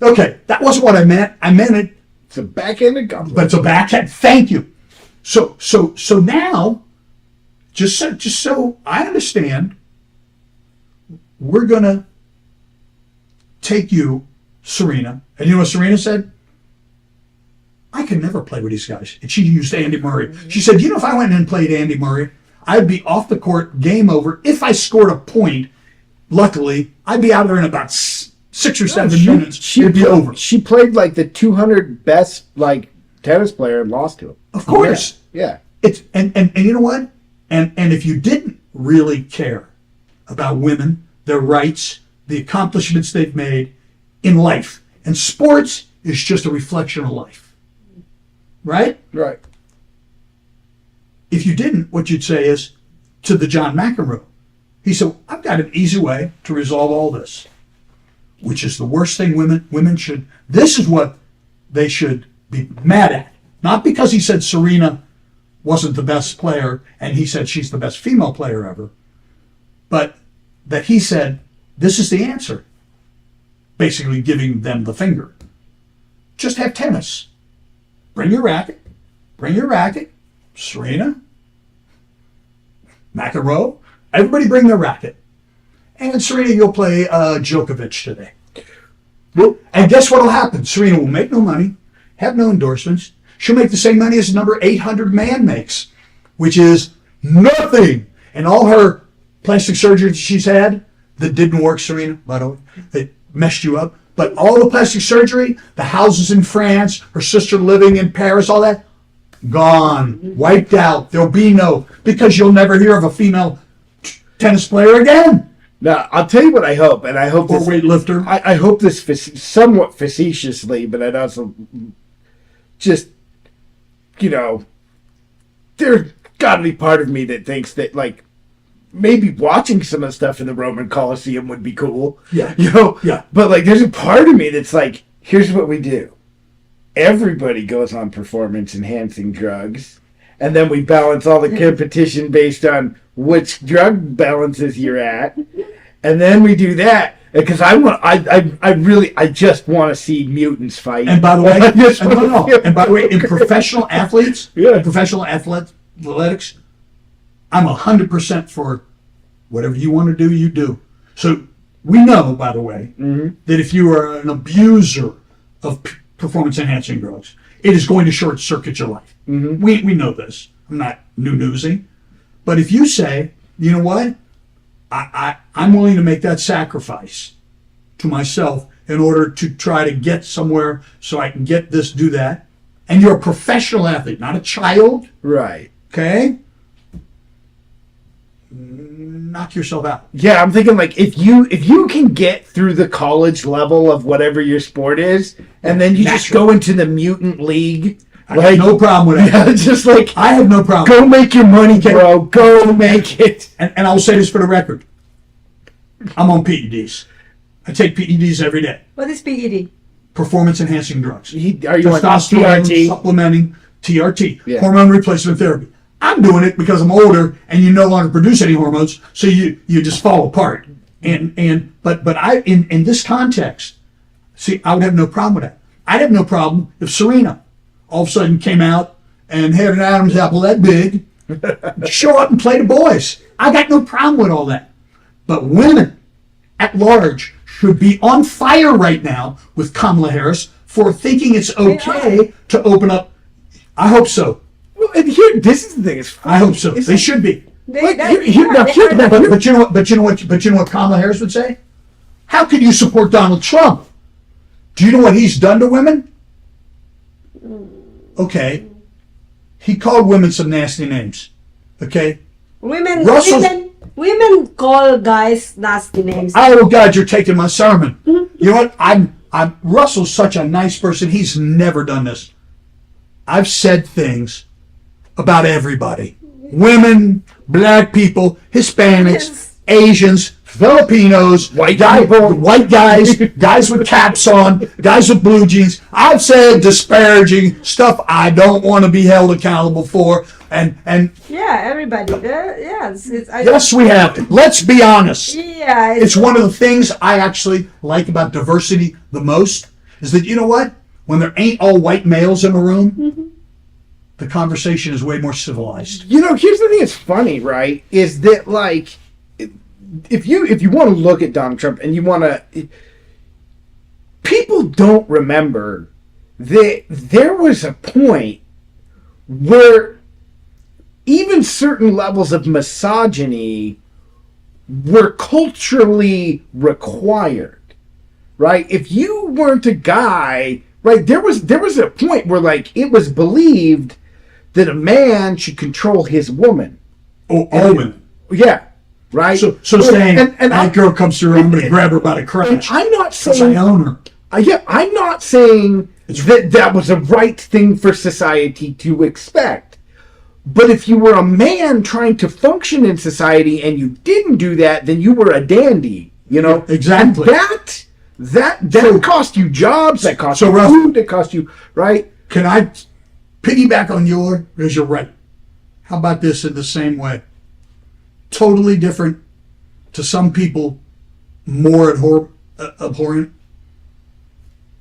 Okay, that wasn't what I meant. I meant it. It's a backhanded compliment. But it's a backhand. Thank you. So now, just so I understand, we're gonna take you, Serena, and you know what Serena said? I can never play with these guys. And she used Andy Murray. She said, if I went in and played Andy Murray, I'd be off the court, game over. If I scored a point, luckily, I'd be out there in about 6 or 7 minutes. It'd be over. She played like the 200 best tennis player and lost to him. Of course. Yeah. It's and you know what? And if you didn't really care about women, their rights, the accomplishments they've made in life, and sports is just a reflection of life. Right? Right. If you didn't, what you'd say is, to the John McEnroe, he said, I've got an easy way to resolve all this, which is the worst thing women should, this is what they should be mad at. Not because he said Serena wasn't the best player and he said she's the best female player ever, but that he said, this is the answer. Basically giving them the finger. Just have tennis. Bring your racket. Serena, McEnroe, everybody bring their racket. And Serena, you'll play Djokovic today. And guess what will happen? Serena will make no money, have no endorsements. She'll make the same money as number 800 man makes, which is nothing. And all her plastic surgery she's had that didn't work, Serena, by the way, that messed you up. But all the plastic surgery, the houses in France, her sister living in Paris, all that, gone, wiped out. There'll be no, because you'll never hear of a female tennis player again. Now, I'll tell you what I hope, and I hope Or this, weightlifter. I hope this somewhat facetiously, but I'd also just, there's got to be part of me that thinks that, maybe watching some of the stuff in the Roman Colosseum would be cool. Yeah. Yeah. But, there's a part of me that's here's what we do. Everybody goes on performance-enhancing drugs, and then we balance all the competition based on which drug balances you're at, and then we do that. Because I just want to see mutants fight. And by the way, and by the way, in professional athletes, professional athletics, I'm 100% for whatever you want to do, you do. So we know, by the way, that if you are an abuser of performance-enhancing drugs, it is going to short-circuit your life. We know this. I'm not new-newsing. But if you say, you know what, I'm willing to make that sacrifice to myself in order to try to get somewhere so I can get this, do that, and you're a professional athlete, not a child, right? Okay? Knock yourself out. Yeah, I'm thinking if you can get through the college level of whatever your sport is, and then you just go into the mutant league. I have no problem with that. Yeah, just I have no problem. Go make your money, bro. Go make it. And I'll say this for the record. I'm on PEDs. I take PEDs every day. What is PED? Performance-enhancing drugs. Are you on Testosterone, TRT? supplementing, TRT, Yeah. hormone replacement therapy. I'm doing it because I'm older and you no longer produce any hormones, so you just fall apart. But I in this context, see, I would have no problem with that. I'd have no problem if Serena all of a sudden came out and had an Adam's apple that big, show up and play the boys. I got no problem with all that. But women at large should be on fire right now with Kamala Harris for thinking it's okay to open up. I hope so. Well, and here, this is the thing. I hope so. They should be. But you know what Kamala Harris would say? How can you support Donald Trump? Do you know what he's done to women? Okay. He called women some nasty names. Okay? Women call guys nasty names. Oh God, you're taking my sermon. You know what? I'm Russell's such a nice person. He's never done this. I've said things about everybody. Women, black people, Hispanics, Asians, Filipinos, white guys, guys with caps on, guys with blue jeans. I've said disparaging stuff I don't want to be held accountable for. And yeah, everybody. Yes, yes, we have. Let's be honest. Yeah, it's one of the things I actually like about diversity the most is that, you know what? When there ain't all white males in a room, the conversation is way more civilized. You know, here's the thing that's funny, right? Is that, like, if you want to look at Donald Trump and you want to, people don't remember that there was a point where even certain levels of misogyny were culturally required, right? If you weren't a guy, right, there was a point where, like, it was believed that a man should control his woman. Oh, all women. Yeah, right. So saying that girl comes through, I'm going to grab her by the crotch. I'm not saying I own her. I'm not saying that was a right thing for society to expect. But if you were a man trying to function in society and you didn't do that, then you were a dandy, you know? Yeah, exactly. And that cost you jobs, that cost you food, that cost you, right? Can I piggyback on because you're right. How about this in the same way? Totally different, to some people, more abhorrent.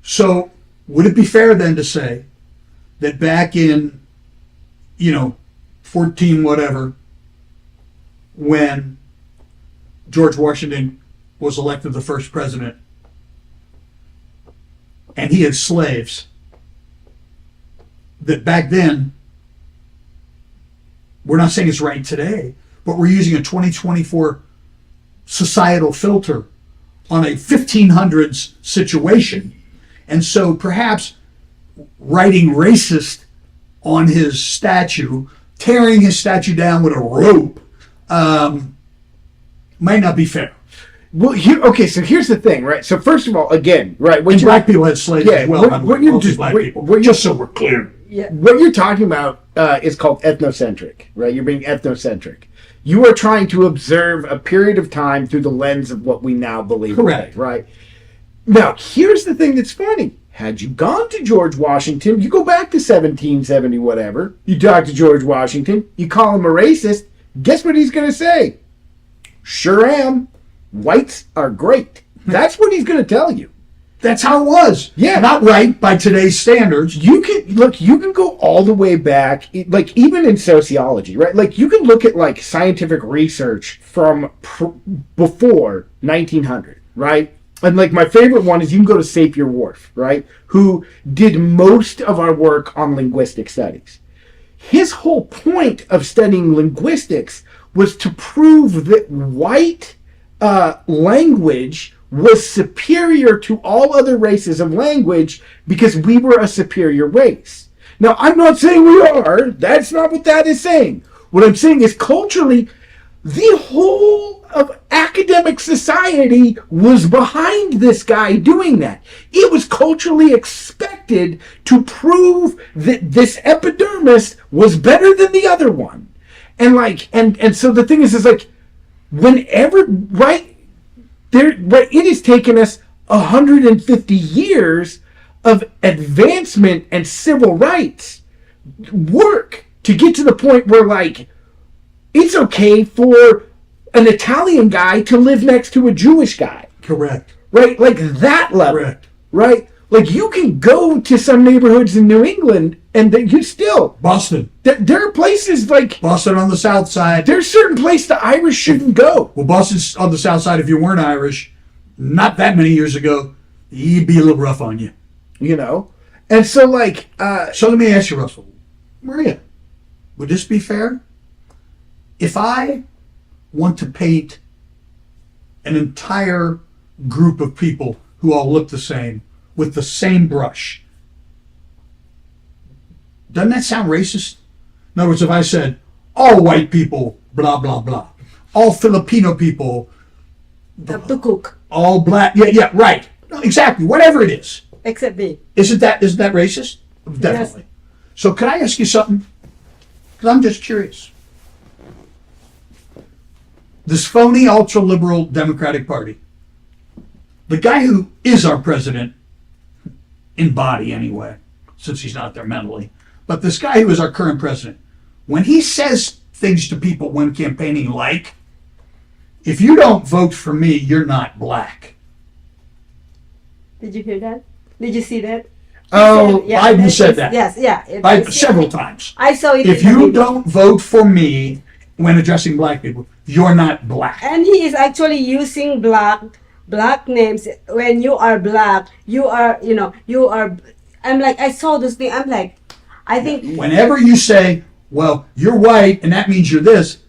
So would it be fair then to say that back in, 14 whatever, when George Washington was elected the first president and he had slaves, that back then, we're not saying it's right today, but we're using a 2024 societal filter on a 1500s situation. And so perhaps writing racist on his statue, tearing his statue down with a rope, might not be fair. Well, so here's the thing, right? So first of all, again, right, black people had slaves as well. Just so we're clear. Yeah. What you're talking about is called ethnocentric, right? You're being ethnocentric. You are trying to observe a period of time through the lens of what we now believe. Correct. Today, right? Now, here's the thing that's funny. Had you gone to George Washington, you go back to 1770 whatever, you talk to George Washington, you call him a racist, guess what he's going to say? Sure am. Whites are great. That's what he's going to tell you. That's how it was. Yeah. Not right by today's standards. You can go all the way back, like even in sociology, right? Like you can look at like scientific research from before 1900, right? And like my favorite one is you can go to Sapir-Whorf, right? Who did most of our work on linguistic studies. His whole point of studying linguistics was to prove that white language was superior to all other races of language because we were a superior race. Now, I'm not saying we are. That's not what that is saying. What I'm saying is culturally, the whole of academic society was behind this guy doing that. It was culturally expected to prove that this epidermis was better than the other one. And so the thing is like, whenever, right, it has taken us 150 years of advancement and civil rights work to get to the point where, like, it's okay for an Italian guy to live next to a Jewish guy. Correct. Right? Like that level. Correct. Right? Like you can go to some neighborhoods in New England and you still... Boston. There are places like... Boston on the south side. There's certain places the Irish shouldn't go. Well, Boston's on the south side if you weren't Irish. not that many years ago, he'd be a little rough on you. You know? And so, like, So let me ask you, Russell. Maria, would this be fair? If I want to paint an entire group of people who all look the same with the same brush, doesn't that sound racist? In other words, if I said, all white people, blah, blah, blah, all Filipino people, Have to cook, all black, yeah, right. No, exactly, whatever it is. except me. Isn't that racist? Definitely. So can I ask you something? Because I'm just curious. This phony ultra-liberal Democratic Party, the guy who is our president, in body anyway, since he's not there mentally, but this guy who is our current president, when he says things to people when campaigning like, if you don't vote for me, you're not black. Did you hear that? Did you see that? oh, Biden said that. Yes, yeah. Several times. I saw it. If in the you video. don't vote for me when addressing black people, you're not black. And he is actually using black names. When you are black, you are, you are. I'm like, I saw this thing. I'm like, I think. Whenever you say, well, you're white and that means you're this,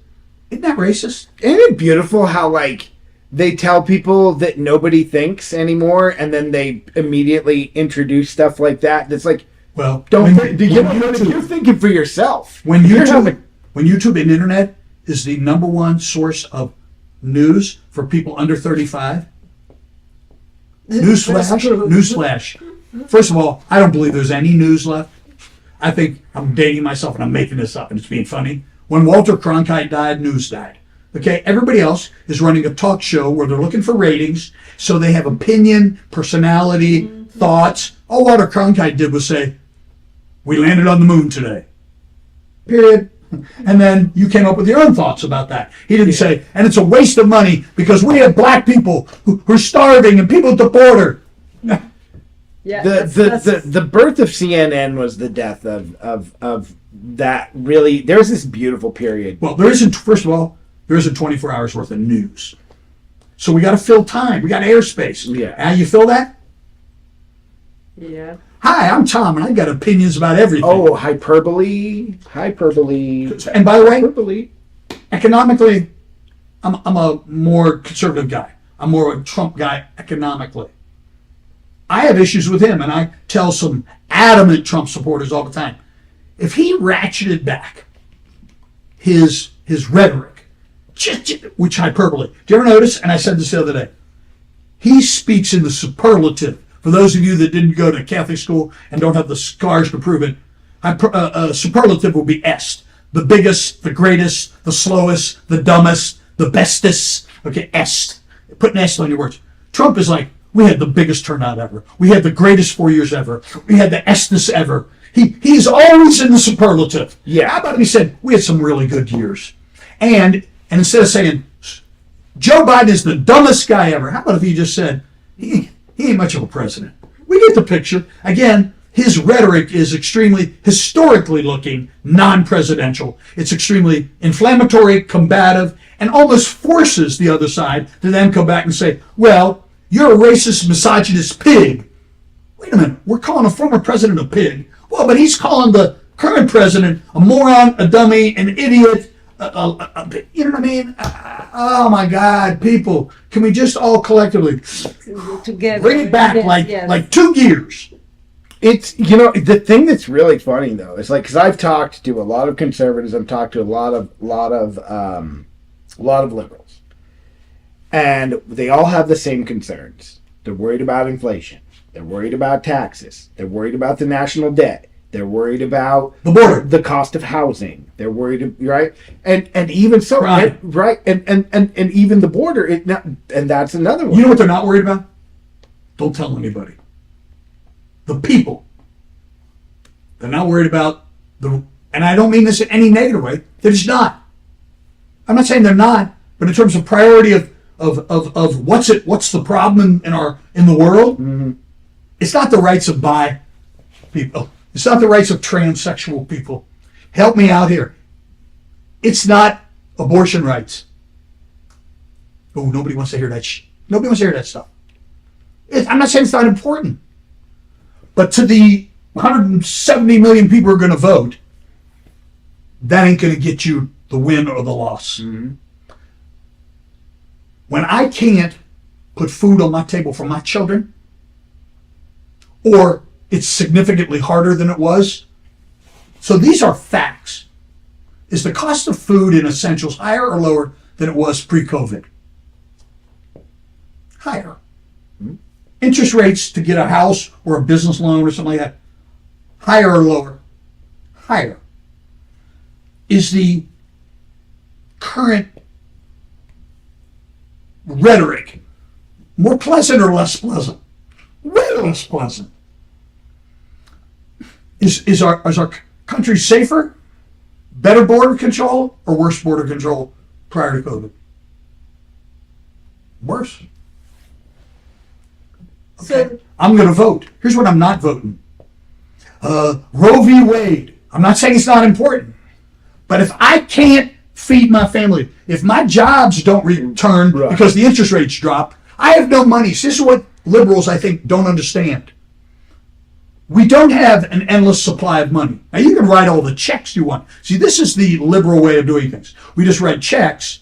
isn't that racist? isn't it beautiful how, like, they tell people that nobody thinks anymore, and then they immediately introduce stuff like that? That's like, Well, don't when think, you're thinking for yourself. when You're YouTube, having- when YouTube and internet is the number one source of news for people under 35, newsflash. First of all, I don't believe there's any news left. I think I'm dating myself and I'm making this up and it's being funny. When Walter Cronkite died, news died. Okay, everybody else is running a talk show where they're looking for ratings, so they have opinion, personality, thoughts. All Walter Cronkite did was say, we landed on the moon today. Period. And then you came up with your own thoughts about that. He didn't say, and it's a waste of money because we have black people who are starving and people at the border. Yeah. The birth of CNN was the death of that. Really, there was this beautiful period. Well, there isn't, first of all, there isn't 24 hours worth of news. So we got to fill time. We got airspace. Yeah. How you fill that? Yeah. Hi, I'm Tom, and I got opinions about everything. Oh, hyperbole. And by the way, Hyperbole. economically, I'm a more conservative guy. I'm more a Trump guy economically. I have issues with him, and I tell some adamant Trump supporters all the time, if he ratcheted back his rhetoric, which hyperbole. Do you ever notice, and I said this the other day, he speaks in the superlative. For those of you that didn't go to Catholic school and don't have the scars to prove it, superlative will be est. The biggest, the greatest, the slowest, the dumbest, the bestest. Okay, est. Put an est on your words. Trump is like, we had the biggest turnout ever. We had the greatest 4 years ever. We had the estness ever. He's always in the superlative. Yeah. How about if he said, we had some really good years. And instead of saying, Joe Biden is the dumbest guy ever, how about if he just said, he ain't much of a president. We get the picture. Again, his rhetoric is extremely historically looking, non-presidential. It's extremely inflammatory, combative, and almost forces the other side to then come back and say, well, you're a racist, misogynist pig. Wait a minute, we're calling a former president a pig. Well, but he's calling the current president a moron, a dummy, an idiot, you know what I mean? Oh my God, people, can we just all collectively Together. bring it back Yes. like 2 years? It's, the thing that's really funny though is, like, because I've talked to a lot of conservatives, I've talked to a lot of liberals, and they all have the same concerns. They're worried about inflation. They're worried about taxes. They're worried about the national debt. They're worried about The border. the cost of housing. They're worried, right? And even so, Crime. right? And even the border. And that's another one. You know what they're not worried about? Don't tell anybody. The people. They're not worried about and I don't mean this in any negative way. They're just not. I'm not saying they're not, but in terms of priority of what's the problem in the world, it's not the rights of bi people. It's not the rights of transsexual people. Help me out here. It's not abortion rights. Oh, nobody wants to hear that. Nobody wants to hear that stuff. I'm not saying it's not important, but to the 170 million people who are going to vote, that ain't going to get you the win or the loss. Mm-hmm. When I can't put food on my table for my children, or it's significantly harder than it was. So these are facts. Is the cost of food and essentials higher or lower than it was pre-COVID? Higher. Mm-hmm. Interest rates to get a house or a business loan or something like that, higher or lower? Higher. Is the current rhetoric more pleasant or less pleasant? Way less pleasant. Is our country safer, better border control, or worse border control prior to COVID? Worse. Okay. So, I'm going to vote. Here's what I'm not voting. Roe v. Wade. I'm not saying it's not important, but if I can't feed my family, if my jobs don't return because the interest rates drop, I have no money. So this is what liberals, I think, don't understand. We don't have an endless supply of money. Now, you can write all the checks you want. See, this is the liberal way of doing things. We just write checks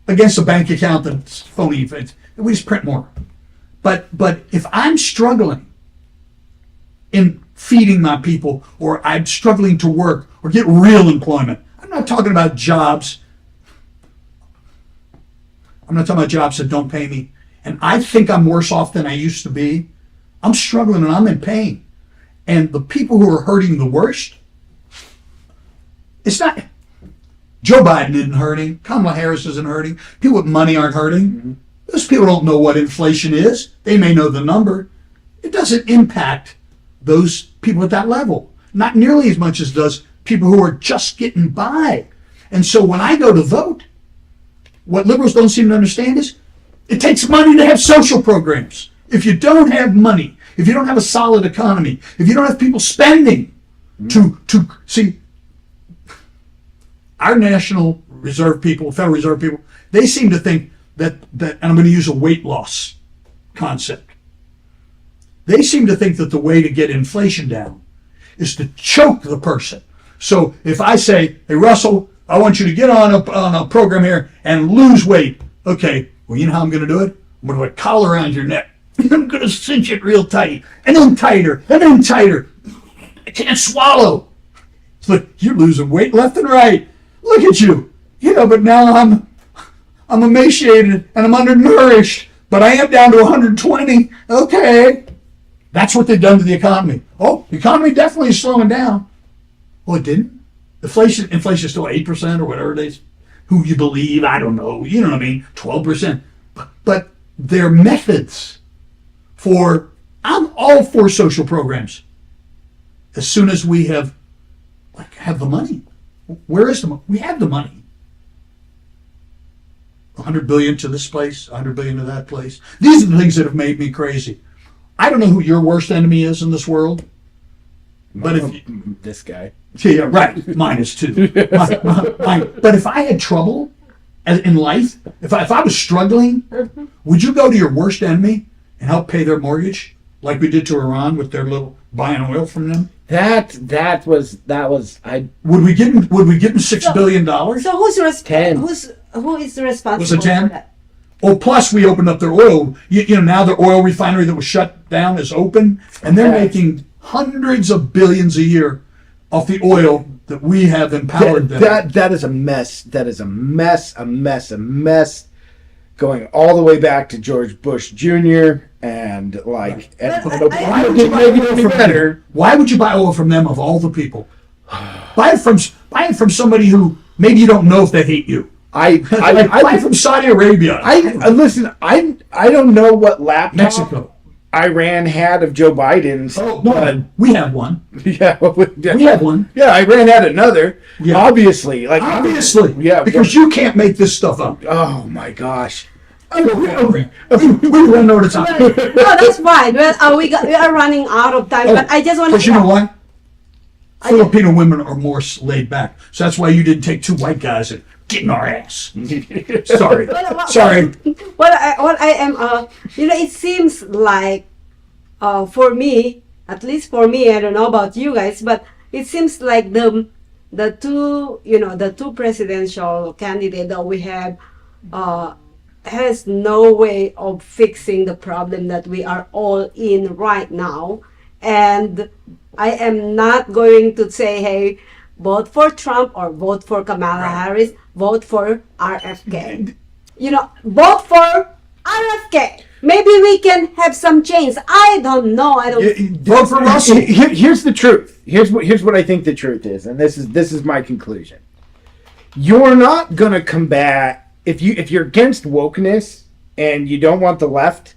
against a bank account that's phony. We just print more. But if I'm struggling in feeding my people, or I'm struggling to work or get real employment, I'm not talking about jobs. I'm not talking about jobs that don't pay me. And I think I'm worse off than I used to be. I'm struggling and I'm in pain. And the people who are hurting the worst, it's not, Joe Biden isn't hurting. Kamala Harris isn't hurting. People with money aren't hurting. Mm-hmm. Those people don't know what inflation is. They may know the number. It doesn't impact those people at that level. Not nearly as much as it does people who are just getting by. And so when I go to vote, what liberals don't seem to understand is it takes money to have social programs. If you don't have money, if you don't have a solid economy, if you don't have people spending to see, our National Reserve people, Federal Reserve people, they seem to think that, and I'm going to use a weight loss concept. They seem to think that the way to get inflation down is to choke the person. So if I say, hey, Russell, I want you to get on a program here and lose weight. Okay, well, you know how I'm going to do it? I'm going to put a collar around your neck. I'm going to cinch it real tight, and then tighter, and then tighter. I can't swallow. Look, you're losing weight left and right. Look at you. Yeah, but now I'm emaciated and I'm undernourished, but I am down to 120. Okay. That's what they've done to the economy. Oh, the economy definitely is slowing down. Well, it didn't. Inflation is still 8% or whatever it is. Who you believe, I don't know. You know what I mean? 12%. But their methods I'm all for social programs. As soon as we have the money. Where is the money? We have the money. 100 billion to this place, 100 billion to that place. These are the things that have made me crazy. I don't know who your worst enemy is in this world. But this guy. Yeah, right. Mine is too. Mine. But if I had trouble in life, if I was struggling, would you go to your worst enemy and help pay their mortgage like we did to Iran with their little buying oil from them? That was I. Would we give them $6 billion? So who 10. Who is responsible Was it 10? for that? Oh, plus we opened up their oil. You know, now their oil refinery that was shut down is open, and they're making hundreds of billions a year off the oil that we have empowered them. That is a mess. That is a mess. Going all the way back to George Bush Jr. and Why would you buy oil from them of all the people? Buy it from somebody who maybe you don't know if they hate you. I buy it from Saudi Arabia. Listen. I don't know what laptop Mexico. Iran had of Joe Biden's. Oh no, we have one. Yeah, we have one. Yeah, Iran had another. Yeah. Obviously, yeah, because you can't make this stuff up. Oh my gosh. We don't know what it's on. No, that's fine. Well, we are running out of time, but I just want to. But you know what? Filipino women are more laid back, so that's why you didn't take two white guys and get in our ass. Sorry. Sorry. What I am, it seems like for me, at least for me, I don't know about you guys, but it seems like the two, the two presidential candidate that we have has no way of fixing the problem that we are all in right now. And I am not going to say, hey, vote for Trump or vote for Kamala Harris, vote for RFK. Vote for RFK. Maybe we can have some change. I don't know. I don't. Vote for Russell. Here's the truth. Here's what I think the truth is, and this is my conclusion. You're not gonna combat if you're against wokeness and you don't want the left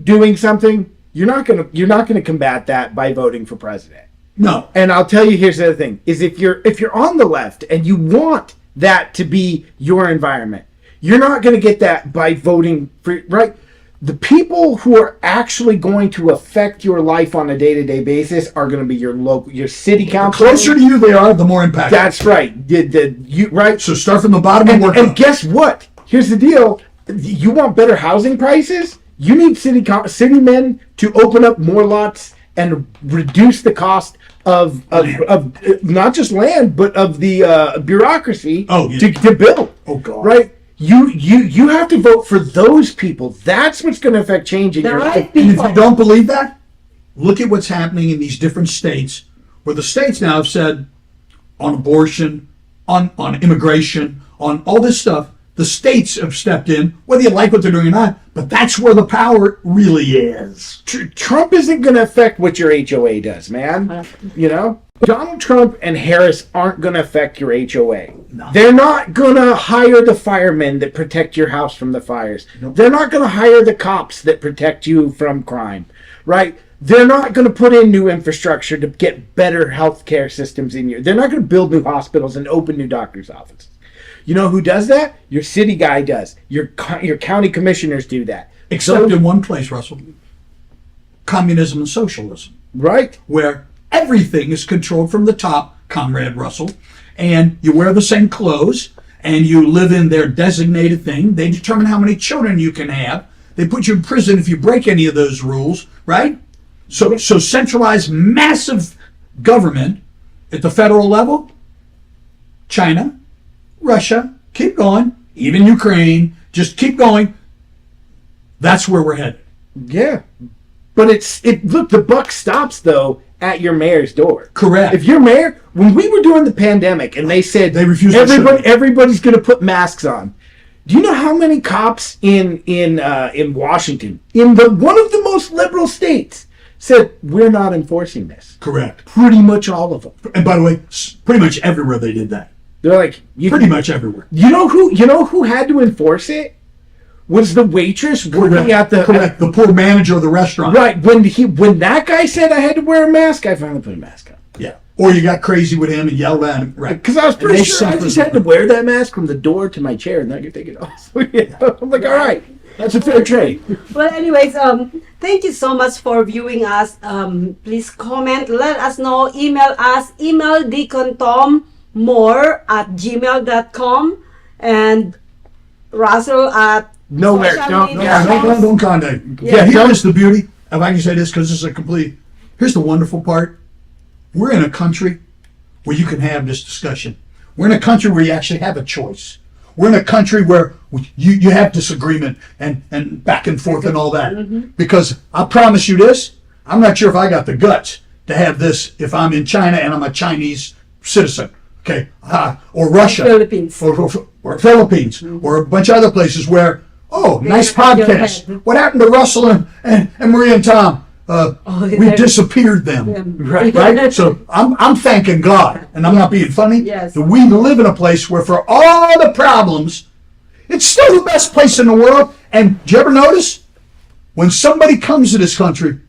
doing something. You're not gonna combat that by voting for president. No. And I'll tell you, here's the other thing: is if you're on the left and you want that to be your environment, you're not going to get that by voting for, right? The people who are actually going to affect your life on a day-to-day basis are going to be your city council. The closer to you they are, the more impact. That's right. Right. So start from the bottom and work And up. guess what? Here's the deal. You want better housing prices? You need city men to open up more lots and reduce the cost of not just land, but of the bureaucracy to build. Oh, God. Right? You have to vote for those people. That's what's going to affect change in your life. And if you don't believe that, look at what's happening in these different states, where the states now have said on abortion, on immigration, on all this stuff, the states have stepped in, whether you like what they're doing or not, but that's where the power really is. Trump isn't going to affect what your HOA does, man. Donald Trump and Harris aren't going to affect your HOA. No. They're not going to hire the firemen that protect your house from the fires. Nope. They're not going to hire the cops that protect you from crime, right? They're not going to put in new infrastructure to get better healthcare systems in you. They're not going to build new hospitals and open new doctor's offices. You know who does that? Your city guy does. Your county commissioners do that. Except in one place, Russell. Communism and socialism. Right. Where everything is controlled from the top, Comrade Russell, and you wear the same clothes, and you live in their designated thing. They determine how many children you can have. They put you in prison if you break any of those rules, right? So centralized, massive government at the federal level. China, Russia, keep going. Even Ukraine, just keep going. That's where we're headed. Yeah. But look, the buck stops, though, at your mayor's door. Correct. If your mayor, when we were doing the pandemic and they said they refused everybody's going to put masks on. Do you know how many cops in Washington, in one of the most liberal states, said we're not enforcing this? Correct. Pretty much all of them. And by the way, pretty much everywhere they did that. They're like pretty much everywhere. You know who had to enforce it? Was the waitress working at the the poor manager of the restaurant. Right. When that guy said I had to wear a mask, I finally put a mask on. Yeah. Or you got crazy with him and yelled at him. Right. Because I was pretty sure I just had to wear that mask from the door to my chair and then I could take it off. So, I'm like, all right, that's a fair trade. Well, anyways, thank you so much for viewing us. Please comment, let us know, email us, email Deacon Tom more@gmail.com and Russell at Nowhere. Don't contact. Yeah. Here's the beauty. If I can say this, because this is here's the wonderful part. We're in a country where you can have this discussion. We're in a country where you actually have a choice. We're in a country where you have disagreement and back and forth and all that. Mm-hmm. Because I promise you this, I'm not sure if I got the guts to have this if I'm in China and I'm a Chinese citizen. Okay, or Russia, Philippines. or Philippines, or a bunch of other places where, nice podcast. What happened to Russell and Maria and Tom? We disappeared them, right? So I'm thanking God, and I'm not being funny. Yes. That we live in a place where, for all the problems, it's still the best place in the world. And do you ever notice when somebody comes to this country,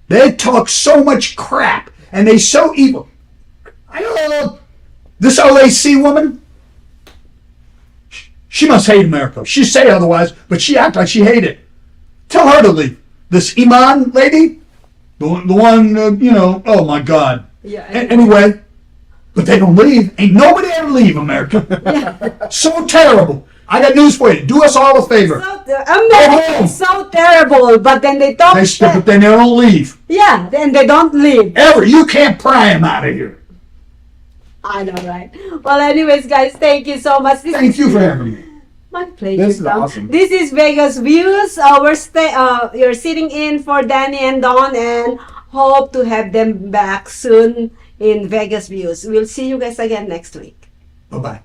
they talk so much crap and they so evil. I don't know. This OAC woman, she must hate America. She say otherwise, but she act like she hate it. Tell her to leave. This Iman lady, the one, oh my God. Yeah. Anyway, but they don't leave. Ain't nobody ever leave America. Yeah. So terrible. I got news for you. Do us all a favor. America is so terrible, but then they talk. But then they don't leave. Yeah, then they don't leave. Ever. You can't pry them out of here. I know, right? Well, anyways, guys, thank you so much. Thank you for having me. My pleasure. This is Tom. awesome. This is Vegas Views. You're sitting in for Danny and Dawn, and hope to have them back soon in Vegas Views. We'll see you guys again next week. Bye-bye.